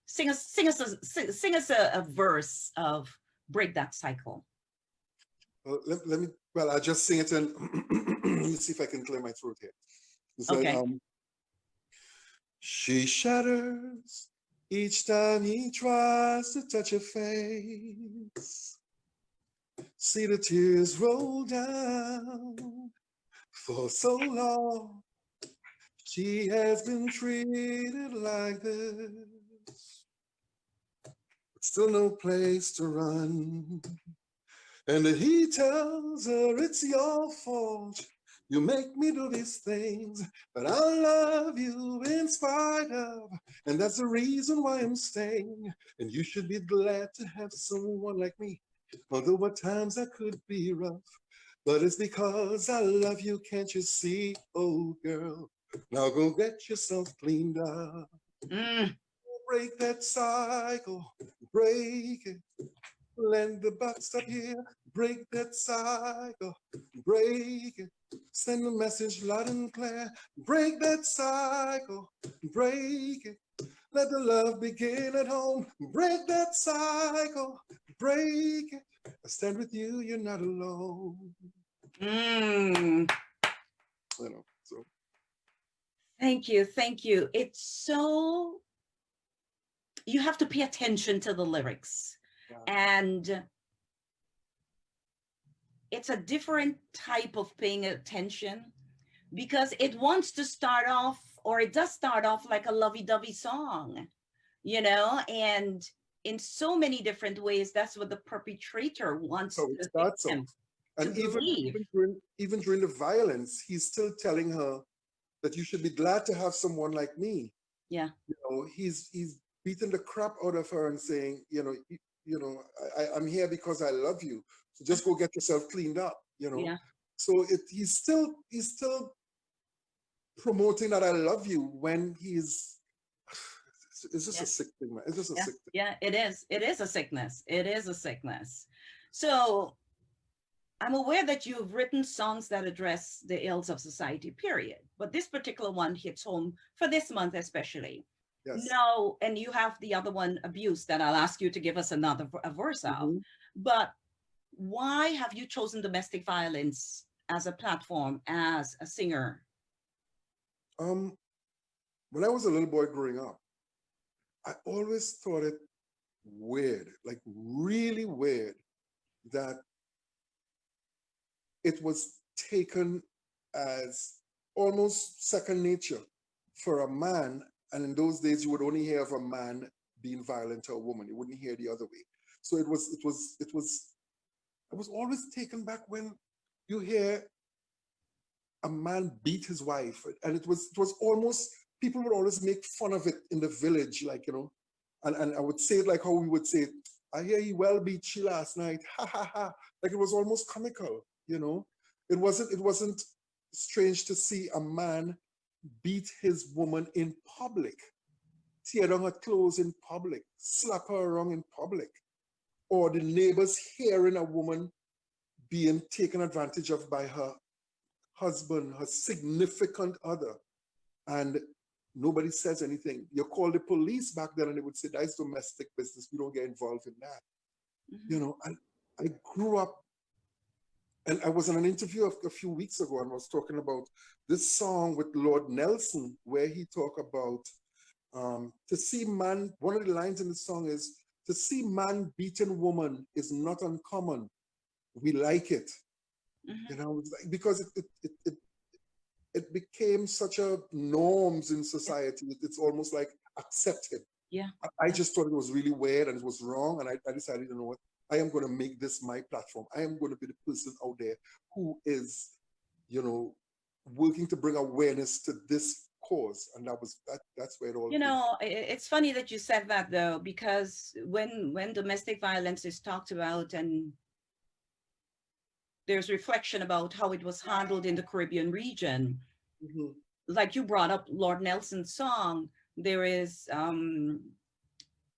Sing us a verse of Break That Cycle. Well, let me, well, I'll just sing it and let me see if I can clear my throat here. It's Okay. like, she shudders each time he tries to touch her face. See the tears roll down. For so long, she has been treated like this. But still no place to run. And he tells her it's your fault. You make me do these things, but I love you in spite of. And that's the reason why I'm staying. And you should be glad to have someone like me. Although at times I could be rough, but it's because I love you, can't you see? Oh, girl, now go get yourself cleaned up. Break that cycle, break it. Let the buck stop here, break that cycle, break it. Send a message loud and clear, break that cycle, break it. Let the love begin at home, break that cycle, break it. I stand with you, you're not alone. You know, so. Thank you, thank you. It's so, you have to pay attention to the lyrics. Yeah. And it's a different type of paying attention because it wants to start off, or it does start off like a lovey-dovey song, you know, and in so many different ways, that's what the perpetrator wants So it starts off. And even during the violence, he's still telling her that you should be glad to have someone like me. Yeah. You know, he's beating the crap out of her and saying, I'm here because I love you. So just go get yourself cleaned up, you know. Yeah. So he's still promoting that I love you when it's just a sick thing, man. It's just a sick thing. Yeah, it is. It is a sickness. It is a sickness. So I'm aware that you've written songs that address the ills of society, period. But this particular one hits home for this month especially. Yes. No, and you have the other one, abuse, that I'll ask you to give us a verse of. But why have you chosen domestic violence as a platform, as a singer? When I was a little boy growing up, I always thought it weird, like really weird, that it was taken as almost second nature for a man. And in those days, you would only hear of a man being violent to a woman. You wouldn't hear the other way. So I was always taken back when you hear a man beat his wife. And it was almost, people would always make fun of it in the village, like, you know, and I would say it like how we would say it, I hear he well beat she last night, ha ha ha. Like it was almost comical, you know. It wasn't strange to see a man beat his woman in public, tear down her clothes in public, slap her around in public, or the neighbors hearing a woman being taken advantage of by her husband, her significant other, and nobody says anything. You call the police back then and they would say, that's domestic business, we don't get involved in that. You know, and I grew up, and I was in an interview a few weeks ago and was talking about this song with Lord Nelson, where he talked about to see man, one of the lines in the song is, to see man beaten woman is not uncommon. We like it. You know, because it became such a norms in society. It's almost like accepted. Yeah. I just thought it was really weird and it was wrong. And I decided, you know what, I am going to make this my platform. I am going to be the person out there who is, you know, working to bring awareness to this cause. And that's where it all You know, it's funny that you said that though, because when domestic violence is talked about and there's reflection about how it was handled in the Caribbean region, like you brought up Lord Nelson's song, there is,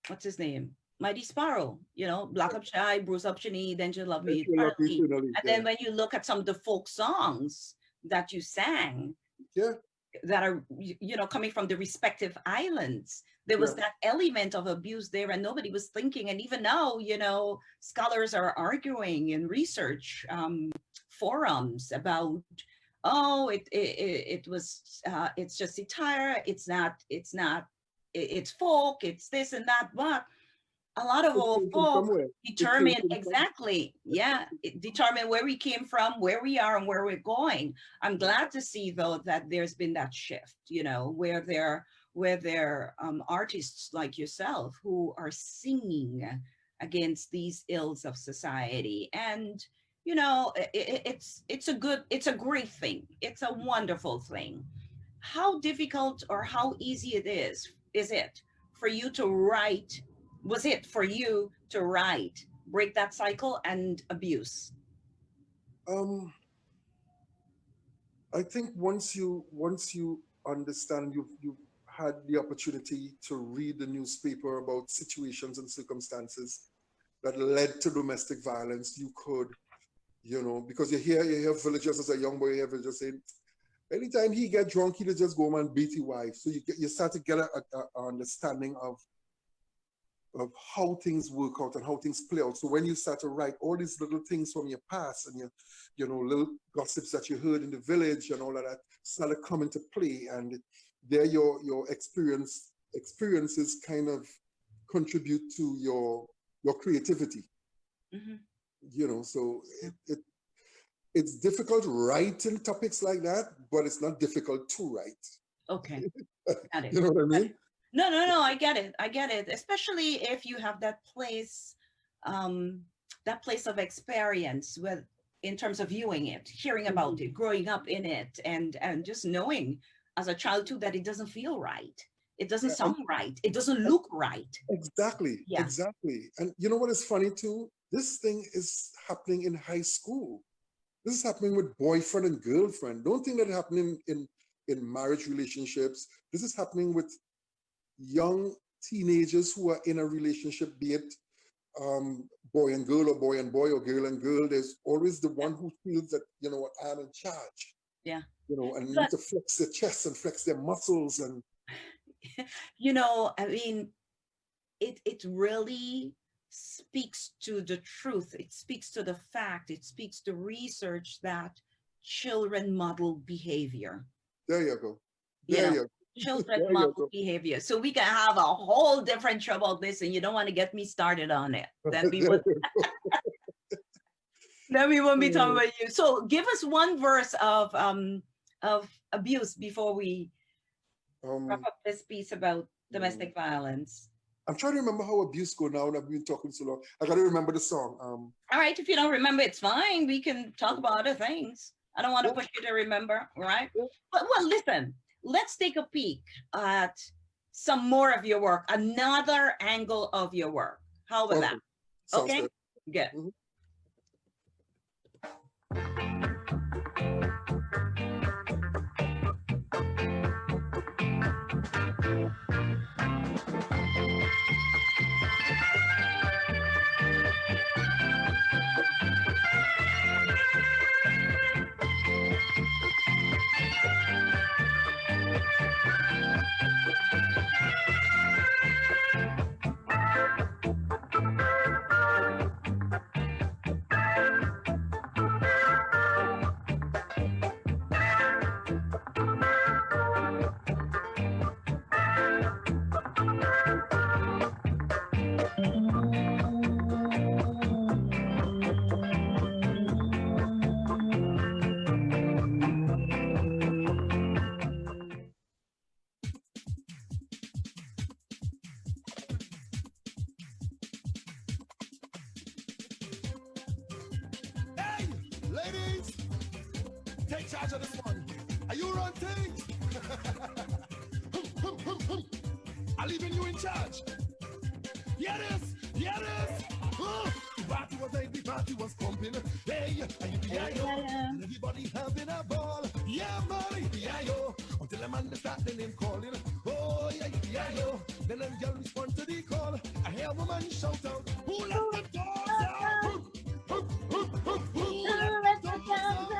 what's his name? Mighty Sparrow, you know, Black Up Shy, Bruise Up Shani, Then You Love Me Eternally. And then when you look at some of the folk songs that you sang Yeah, that are, you know, coming from the respective islands. There yeah. was that element of abuse there, and nobody was thinking. And even now, you know, scholars are arguing in research forums about, oh, it was it's just satire. It's folk. It's this and that. But a lot of It our came from folk somewhere. It came determine from somewhere. exactly, yeah, determine where we came from, where we are, and where we're going. I'm glad to see though that there's been that shift, you know, where there artists like yourself who are singing against these ills of society. And you know, it's a great thing. It's a wonderful thing. How difficult or how easy is it for you to write, was it for you to write break that cycle and abuse? Um, I think once you understand, you've had the opportunity to read the newspaper about situations and circumstances that led to domestic violence, you could, because you hear villagers as a young boy, you hear villagers saying, anytime he get drunk, he'll just go home and beat his wife. So you start to get a understanding of how things work out and how things play out. So when you start to write all these little things from your past and little gossips that you heard in the village and all of that start to come into play, and there your experiences kind of contribute to your creativity. Mm-hmm. So it's difficult writing topics like that, but it's not difficult to write. Okay, got it. You know what I mean? No, I get it. I get it. Especially if you have that place of experience with, in terms of viewing it, hearing about it, growing up in it, and just knowing as a child too that it doesn't feel right. It doesn't sound right. It doesn't look right. Exactly. Yeah. Exactly. And you know what is funny too? This thing is happening in high school. This is happening with boyfriend and girlfriend. Don't think that it's happening in marriage relationships. This is happening with young teenagers who are in a relationship, be it boy and girl, or boy and boy, or girl and girl. There's always the one who feels that, I'm in charge. Yeah. And need to flex their chest and flex their muscles. And I mean, it really speaks to the truth. It speaks to the fact. It speaks to research that children model behavior. There you go. There you go. Children model behavior. So we can have a whole different show about this, and you don't want to get me started on it. Then we won't be talking about you. So give us one verse of abuse before we wrap up this piece about domestic violence. I'm trying to remember how abuse go now, and I've been talking so long. I gotta remember the song. All right, if you don't remember, it's fine. We can talk about other things. I don't want to push you to remember, right? Yeah. But well, listen, let's take a peek at some more of your work, another angle of your work. How about that? Sounds Okay, good. Ladies, take charge of this one. Are you run things? I'm leaving you in charge. Hear this, hear this. The party was like the party was pumping. Hey, and you and everybody having a ball. Yeah, money, yo. Until a man start the name calling. Oh, yeah, yo. Then a girl respond to the call. I hear a woman shout out, who let the dogs out? Who let the dogs out?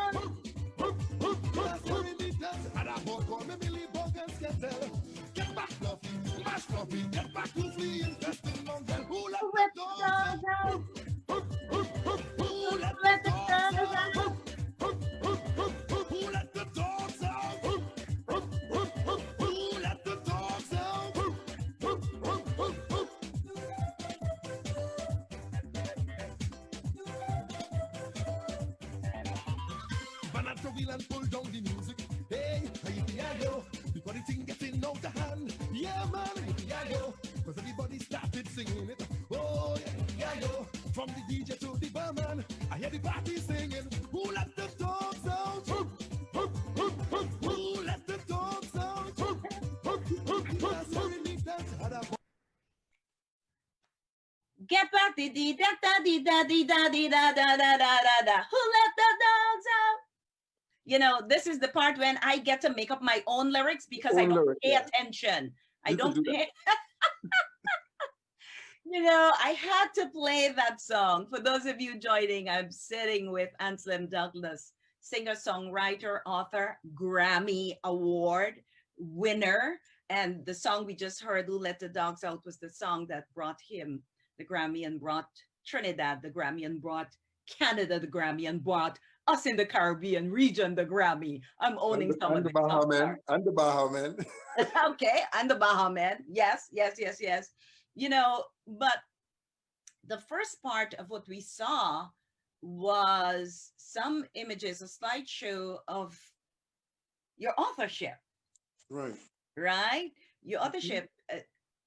the wheel and pull down the music. Hey, yippee-yi-yo, before the thing getting out of hand. Yeah, man, yippee-yi-yo, cause everybody started singing it. Oh, yeah, yippee-yi-yo, from the DJ to the barman, I hear the party singing. Who let the dogs out? Who let the dogs out? Get back, dee dee da da dee da dee da dee da da da da da da. Who let the dogs out? You know, this is the part when I get to make up my own lyrics because I don't pay attention. I don't pay. You know, I had to play that song. For those of you joining, I'm sitting with Anslem Douglas, singer, songwriter, author, Grammy Award winner. And the song we just heard, Who Let the Dogs Out, was the song that brought him the Grammy and brought Trinidad the Grammy and brought Canada the Grammy and brought us in the Caribbean region the Grammy. I'm owning some of the Bahaman. And the Bahaman. Okay, and the Bahaman. Yes, yes, yes, yes. You know, but the first part of what we saw was some images, a slideshow of your authorship. Right. Right? Your authorship.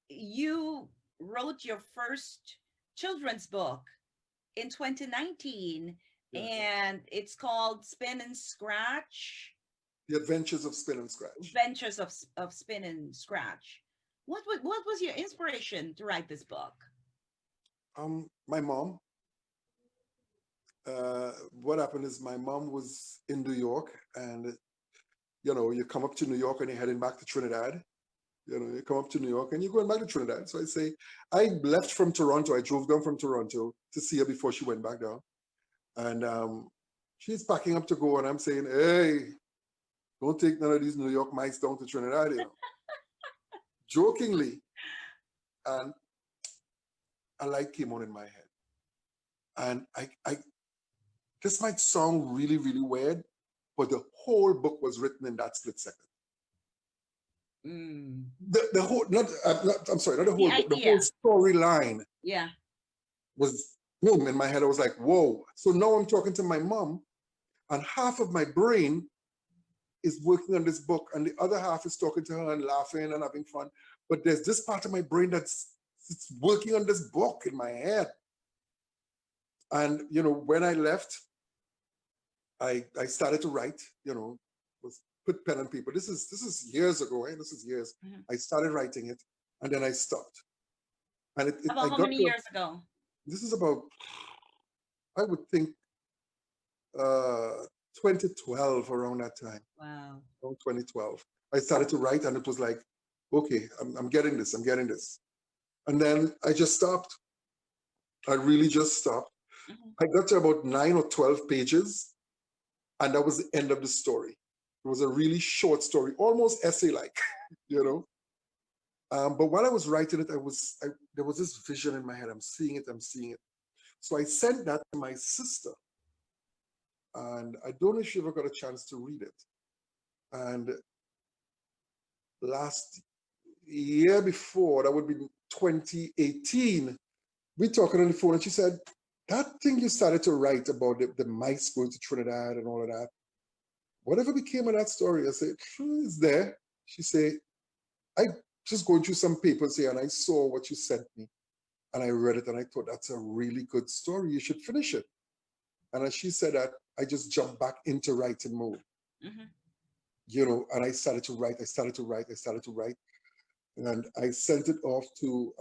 You wrote your first children's book in 2019, and it's called Spin and Scratch. The Adventures of Spin and Scratch. Adventures of Spin and Scratch. What was your inspiration to write this book? My mom. What happened is my mom was in New York, and you know, you come up to New York and you're heading back to Trinidad. You know, you come up to New York and you're going back to Trinidad. So I say, I left from Toronto. I drove down from Toronto to see her before she went back down. And she's packing up to go, and I'm saying, hey, don't take none of these New York mice down to Trinidad, you know. Jokingly. And a light came on in my head. And I this might sound really, really weird, but the whole book was written in that split second. The whole, I'm sorry, not the whole book, the whole storyline. Yeah. Was boom in my head. I was like, whoa. So now I'm talking to my mom, and half of my brain is working on this book, and the other half is talking to her and laughing and having fun. But there's this part of my brain that's working on this book in my head. And you know, when I left, I started to write. You know, put pen and paper. This is years ago. This is years. I started writing it, and then I stopped. And about how many years ago? This is about, I would think, 2012, around that time. Wow. Around 2012. I started to write, and it was like, okay, I'm getting this, I'm getting this. And then I just stopped. I really just stopped. I got to about 9 or 12 pages, and that was the end of the story. It was a really short story, almost essay-like, you know. But while I was writing it, there was this vision in my head. I'm seeing it, I'm seeing it. So I sent that to my sister. And I don't know if she ever got a chance to read it. And last year before, that would be 2018, we talking on the phone, and she said, that thing you started to write about the mice going to Trinidad and all of that, whatever became of that story? I said, it's there. She said, I just going through some papers here, and I saw what you sent me, and I read it, and I thought, that's a really good story. You should finish it. And as she said that, I just jumped back into writing mode. You know, and I started to write, I started to write. And I sent it off to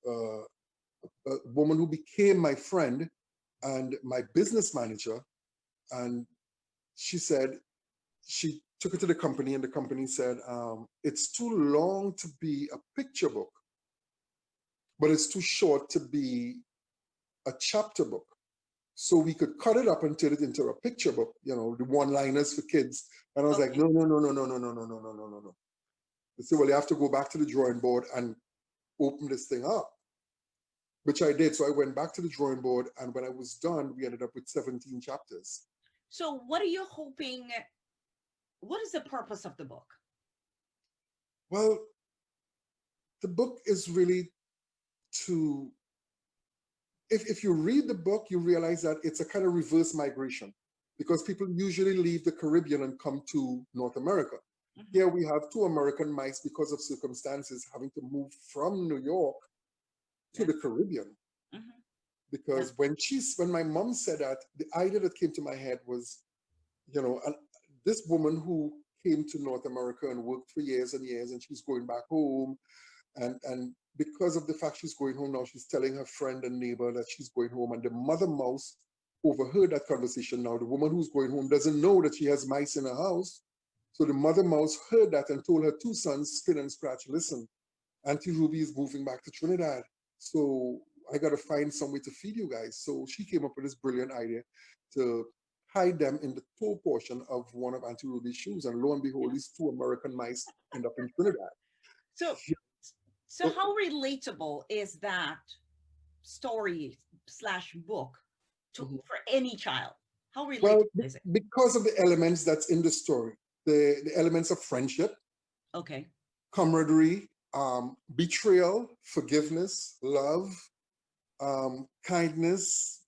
a woman who became my friend and my business manager. And she said, she took it to the company, and the company said, it's too long to be a picture book, but it's too short to be a chapter book. So we could cut it up and turn it into a picture book, you know, the one-liners for kids. And I was like, no. They said, well, you have to go back to the drawing board and open this thing up, which I did. So I went back to the drawing board, and when I was done, we ended up with 17 chapters. So what are you hoping, what is the purpose of the book? Well, the book is really to, if you read the book, you realize that it's a kind of reverse migration. because people usually leave the Caribbean and come to North America. Here we have two American mice because of circumstances having to move from New York to the Caribbean. Because when my mom said that, the idea that came to my head was, this woman who came to North America and worked for years and years, and she's going back home. And because of the fact she's going home now, she's telling her friend and neighbor that she's going home. And the mother mouse overheard that conversation now. The woman who's going home doesn't know that she has mice in her house. So the mother mouse heard that and told her two sons, Spin and Scratch, listen, Auntie Ruby is moving back to Trinidad. So I got to find some way to feed you guys. So she came up with this brilliant idea to hide them in the toe portion of one of Auntie Ruby's shoes. And lo and behold, these two American mice end up in Trinidad. So how relatable is that story / book for any child? How relatable is it? Because of the elements that's in the story, the elements of friendship, camaraderie, betrayal, forgiveness, love, kindness,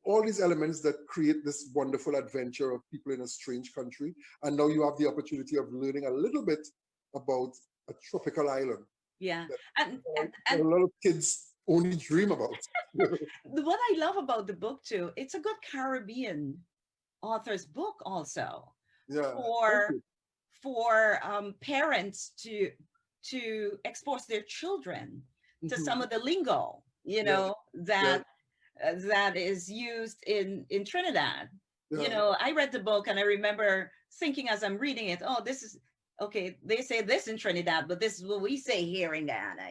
all these elements that create this wonderful adventure of people in a strange country. And now you have the opportunity of learning a little bit about a tropical island. Yeah. And a lot of kids only dream about. What I love about the book too, it's a good Caribbean author's book also. Yeah. For parents to expose their children to some of the lingo, that is used in Trinidad. I read the book and I remember thinking as I'm reading it, oh, this is okay, they say this in Trinidad, but this is what we say here in Ghana,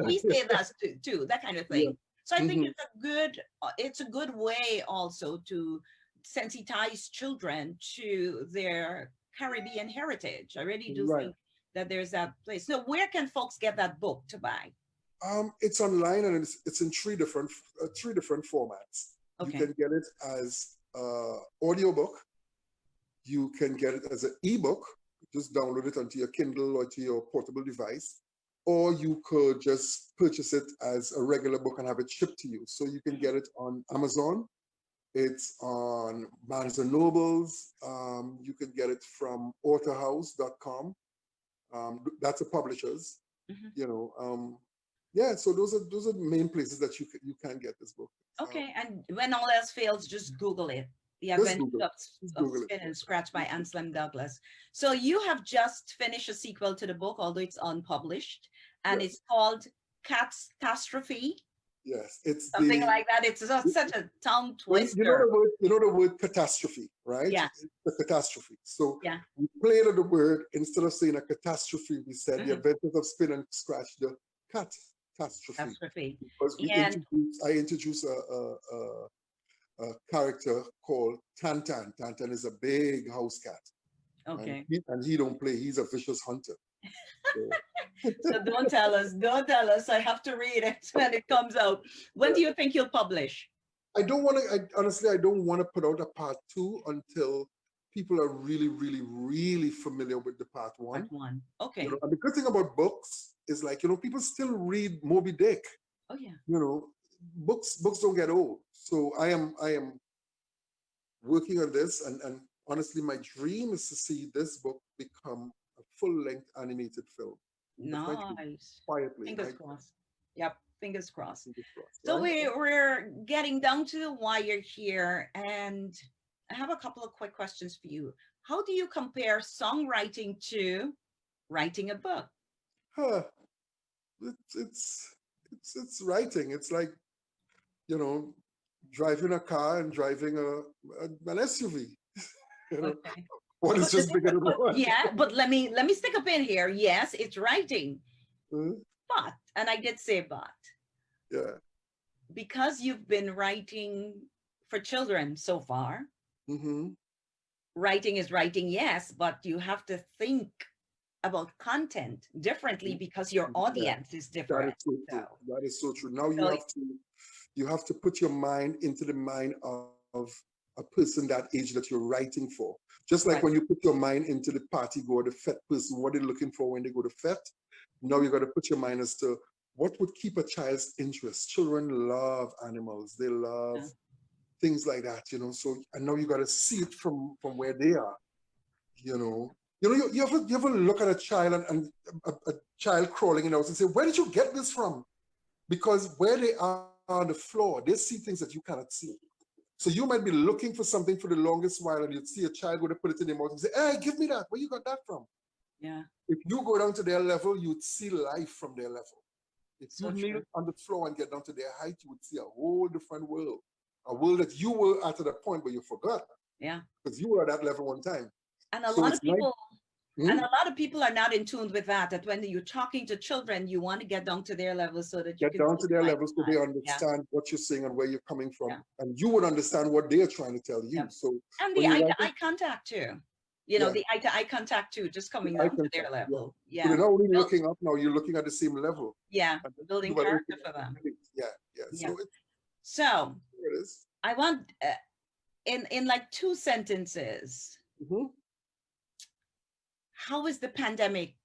we say that too, that kind of thing. So I think it's a good way also to sensitize children to their Caribbean heritage. I really do think that there's that place. So where can folks get that book to buy? It's online and it's in three different formats. You can get it as audiobook. You can get it as an ebook. Just download it onto your Kindle or to your portable device, or you could just purchase it as a regular book and have it shipped to you. So you can get it on Amazon. It's on Barnes and Nobles. You can get it from authorhouse.com. That's a publisher's. So those are the main places that you can get this book. Okay, and when all else fails, just Google it. The Adventure of Spin and Scratch by Anslem Douglas. So you have just finished a sequel to the book, although it's unpublished, and it's called Catastrophe. Yes, it's something like that. It's such a tongue twister. You know the word catastrophe, right? Yeah. It's a catastrophe. So we played on the word, instead of saying a catastrophe, we said the Adventures of Spin and Scratch, the catastrophe. Because I introduced a character called Tantan. Tantan is a big house cat. Okay. And he don't play. He's a vicious hunter. So don't tell us. I have to read it when it comes out. When do you think you'll publish? Honestly, I don't want to put out a part 2 until people are really, really, really familiar with the part 1. Part 1. Okay. And the good thing about books is, like, people still read Moby Dick. Oh yeah. Books don't get old. So I am working on this, and honestly, my dream is to see this book become a full-length animated film. Nice. Quietly. Fingers crossed. Yep. Fingers crossed. So we're getting down to the wire here, and I have a couple of quick questions for you. How do you compare songwriting to writing a book? It's writing. It's like, driving a car and driving an SUV. Okay. One is just bigger than the one. Yeah, but let me stick a pin here. Yes, it's writing. But, and I did say but. Yeah. Because you've been writing for children so far, writing is writing, yes, but you have to think about content differently because your audience is different. That is so true. Now you have to put your mind into the mind of a person that age that you're writing for. Just like when you put your mind into the party goer, the fete person, what they're looking for when they go to fete. Now you got to put your mind as to what would keep a child's interest. Children love animals. They love things like that, you know. So, and now you got to see it from where they are, you know. You ever look at a child and a child crawling in the house and say, where did you get this from? Because where they are on the floor, they see things that you cannot see. So you might be looking for something for the longest while, and you'd see a child go to put it in their mouth and say, hey, give me that. Where you got that from? Yeah. If you go down to their level, you'd see life from their level. If So you kneel true. on the floor and get down to their height, you would see a whole different world. A world that you were at a point where you forgot. Yeah. Because you were at that level one time. And a So lot it's of people, like, and a lot of people are not in tune with that when you're talking to children, you want to get down to their level so that you get can down see to the their light level so side. they Yeah. understand what you're saying and where you're coming from. Yeah. And you would understand what they're trying to tell you. Yeah. So And when the you're eye to writing, eye contact too. You know, yeah, the eye to eye contact too, just coming I down can to their tell, yeah. level. So Yeah. they're not only Build, looking up now, you're looking at the same level. yeah. And Building you are character opening for up them. the things. Yeah, yeah. Yeah. So it's, So there it is. I want in like 2 sentences, Mhm. how is the pandemic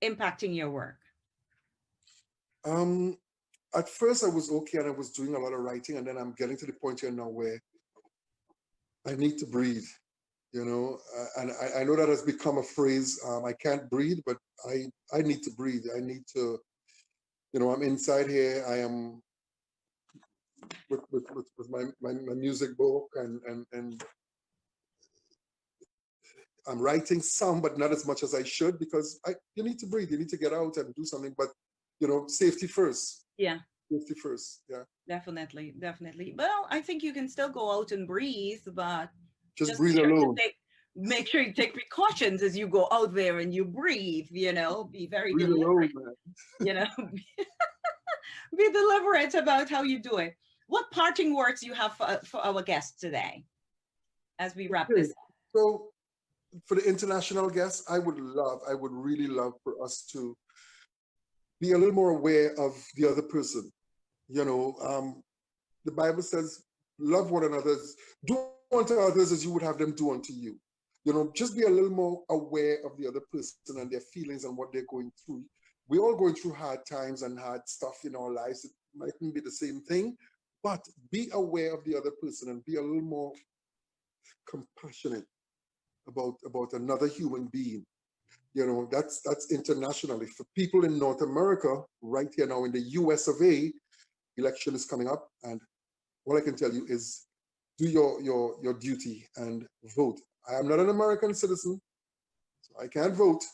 impacting your work? At first I was okay and I was doing a lot of writing, and then I'm getting to the point here now where I need to breathe, you know, and I know that has become a phrase. I can't breathe, but I need to breathe. I need to, you know, I'm inside here. I am with my music book, and I'm writing some, but not as much as I should, because you need to breathe. You need to get out and do something, but you know, safety first. Yeah. Safety first. Yeah. Definitely, definitely. Well, I think you can still go out and breathe, but Just just breathe alone. make sure you take precautions as you go out there and you breathe, you know, be very Breathe deliberate, alone, man. you know, be deliberate about how you do it. What parting words you have for our guests today as we wrap Okay. this up? So for the international guests, I would really love for us to be a little more aware of the other person. You know, the Bible says, love one another, do unto others as you would have them do unto you. You know, just be a little more aware of the other person and their feelings and what they're going through. We're all going through hard times and hard stuff in our lives. It mightn't be the same thing, but be aware of the other person and be a little more compassionate about another human being. You know, that's internationally. For people in North America, right here now in the US of A, election is coming up, and all I can tell you is do your duty and vote. I am not an American citizen, so I can't vote,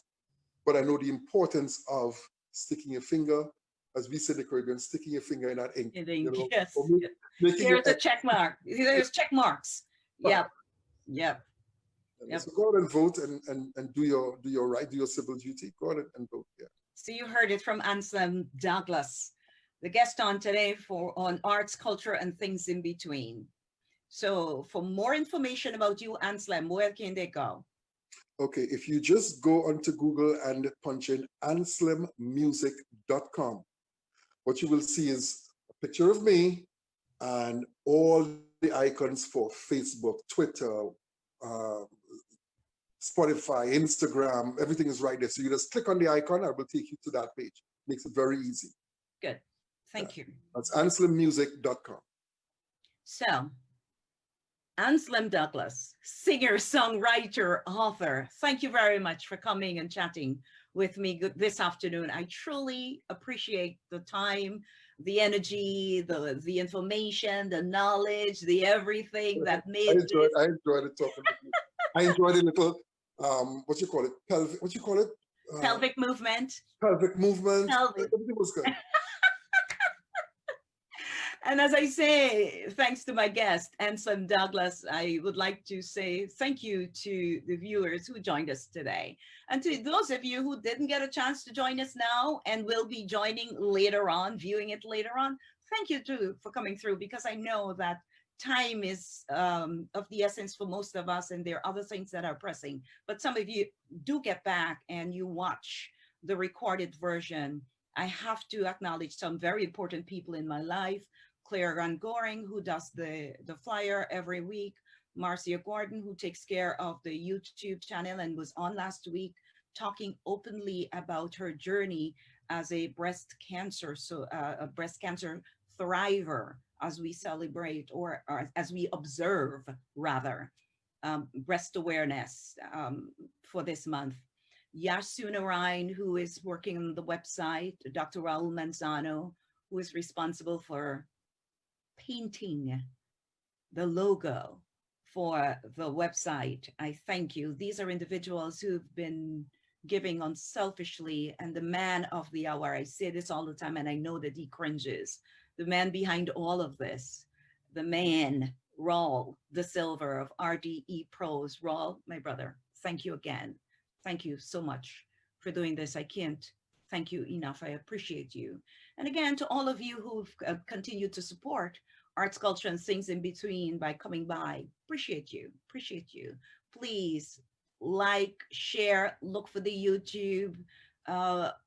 but I know the importance of sticking your finger, as we say in the Caribbean, sticking your finger in that ink. You know, Yes. or Yes. making There's your a check mark. There's check marks. Yep. Yep. Yep. So go out and vote and do your right, do your civil duty. Go out and vote. Yeah. So you heard it from Anslem Douglas, the guest on today on arts, culture, and things in between. So for more information about you, Anslem, where can they go? Okay, if you just go onto Google and punch in anslemmusic.com, what you will see is a picture of me and all the icons for Facebook, Twitter, Spotify, Instagram, everything is right there. So you just click on the icon, I will take you to that page. Makes it very easy. Good. Thank you. That's anslemmusic.com. So, Anslem Douglas, singer, songwriter, author, thank you very much for coming and chatting with me this afternoon. I truly appreciate the time, the energy, the information, the knowledge, the everything that made I enjoyed it talking with you. I enjoyed a little, what you call it? What you call it? pelvic movement. Pelvic movement. Pelvic. Everything was good. And as I say, thanks to my guest, Anslem Douglas, I would like to say thank you to the viewers who joined us today. And to those of you who didn't get a chance to join us now and will be joining later on, viewing it later on, thank you too for coming through, because I know that time is of the essence for most of us, and there are other things that are pressing. But some of you do get back and you watch the recorded version. I have to acknowledge some very important people in my life. Claire Goring, who does the flyer every week, Marcia Gordon, who takes care of the YouTube channel and was on last week talking openly about her journey as a breast cancer thriver. as we celebrate or as we observe, rather, breast awareness for this month. Yasuna Ryan, who is working on the website, Dr. Raul Manzano, who is responsible for painting the logo for the website. I thank you. These are individuals who've been giving unselfishly, and the man of the hour, I say this all the time, and I know that he cringes, the man behind all of this, the man, Raul the Silver of RDE Pros. Raul, my brother, thank you again. Thank you so much for doing this. I can't thank you enough. I appreciate you. And again, to all of you who've continued to support Arts, Culture, and Things in Between by coming by, appreciate you, appreciate you. Please like, share, look for the YouTube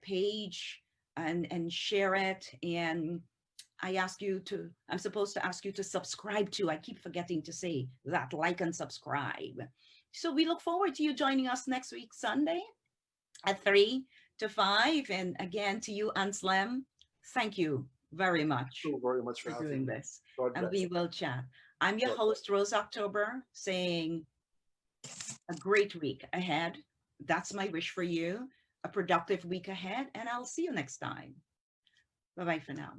page and share it. And I'm supposed to ask you to subscribe to, I keep forgetting to say that, like and subscribe. So we look forward to you joining us next week, Sunday at 3 to 5. And again, to you, Anslem, thank you very much. Thank you very much for doing having me. this. God And bless. we will chat. I'm your God host, Rose October, saying a great week ahead. That's my wish for you. A productive week ahead, and I'll see you next time. Bye-bye for now.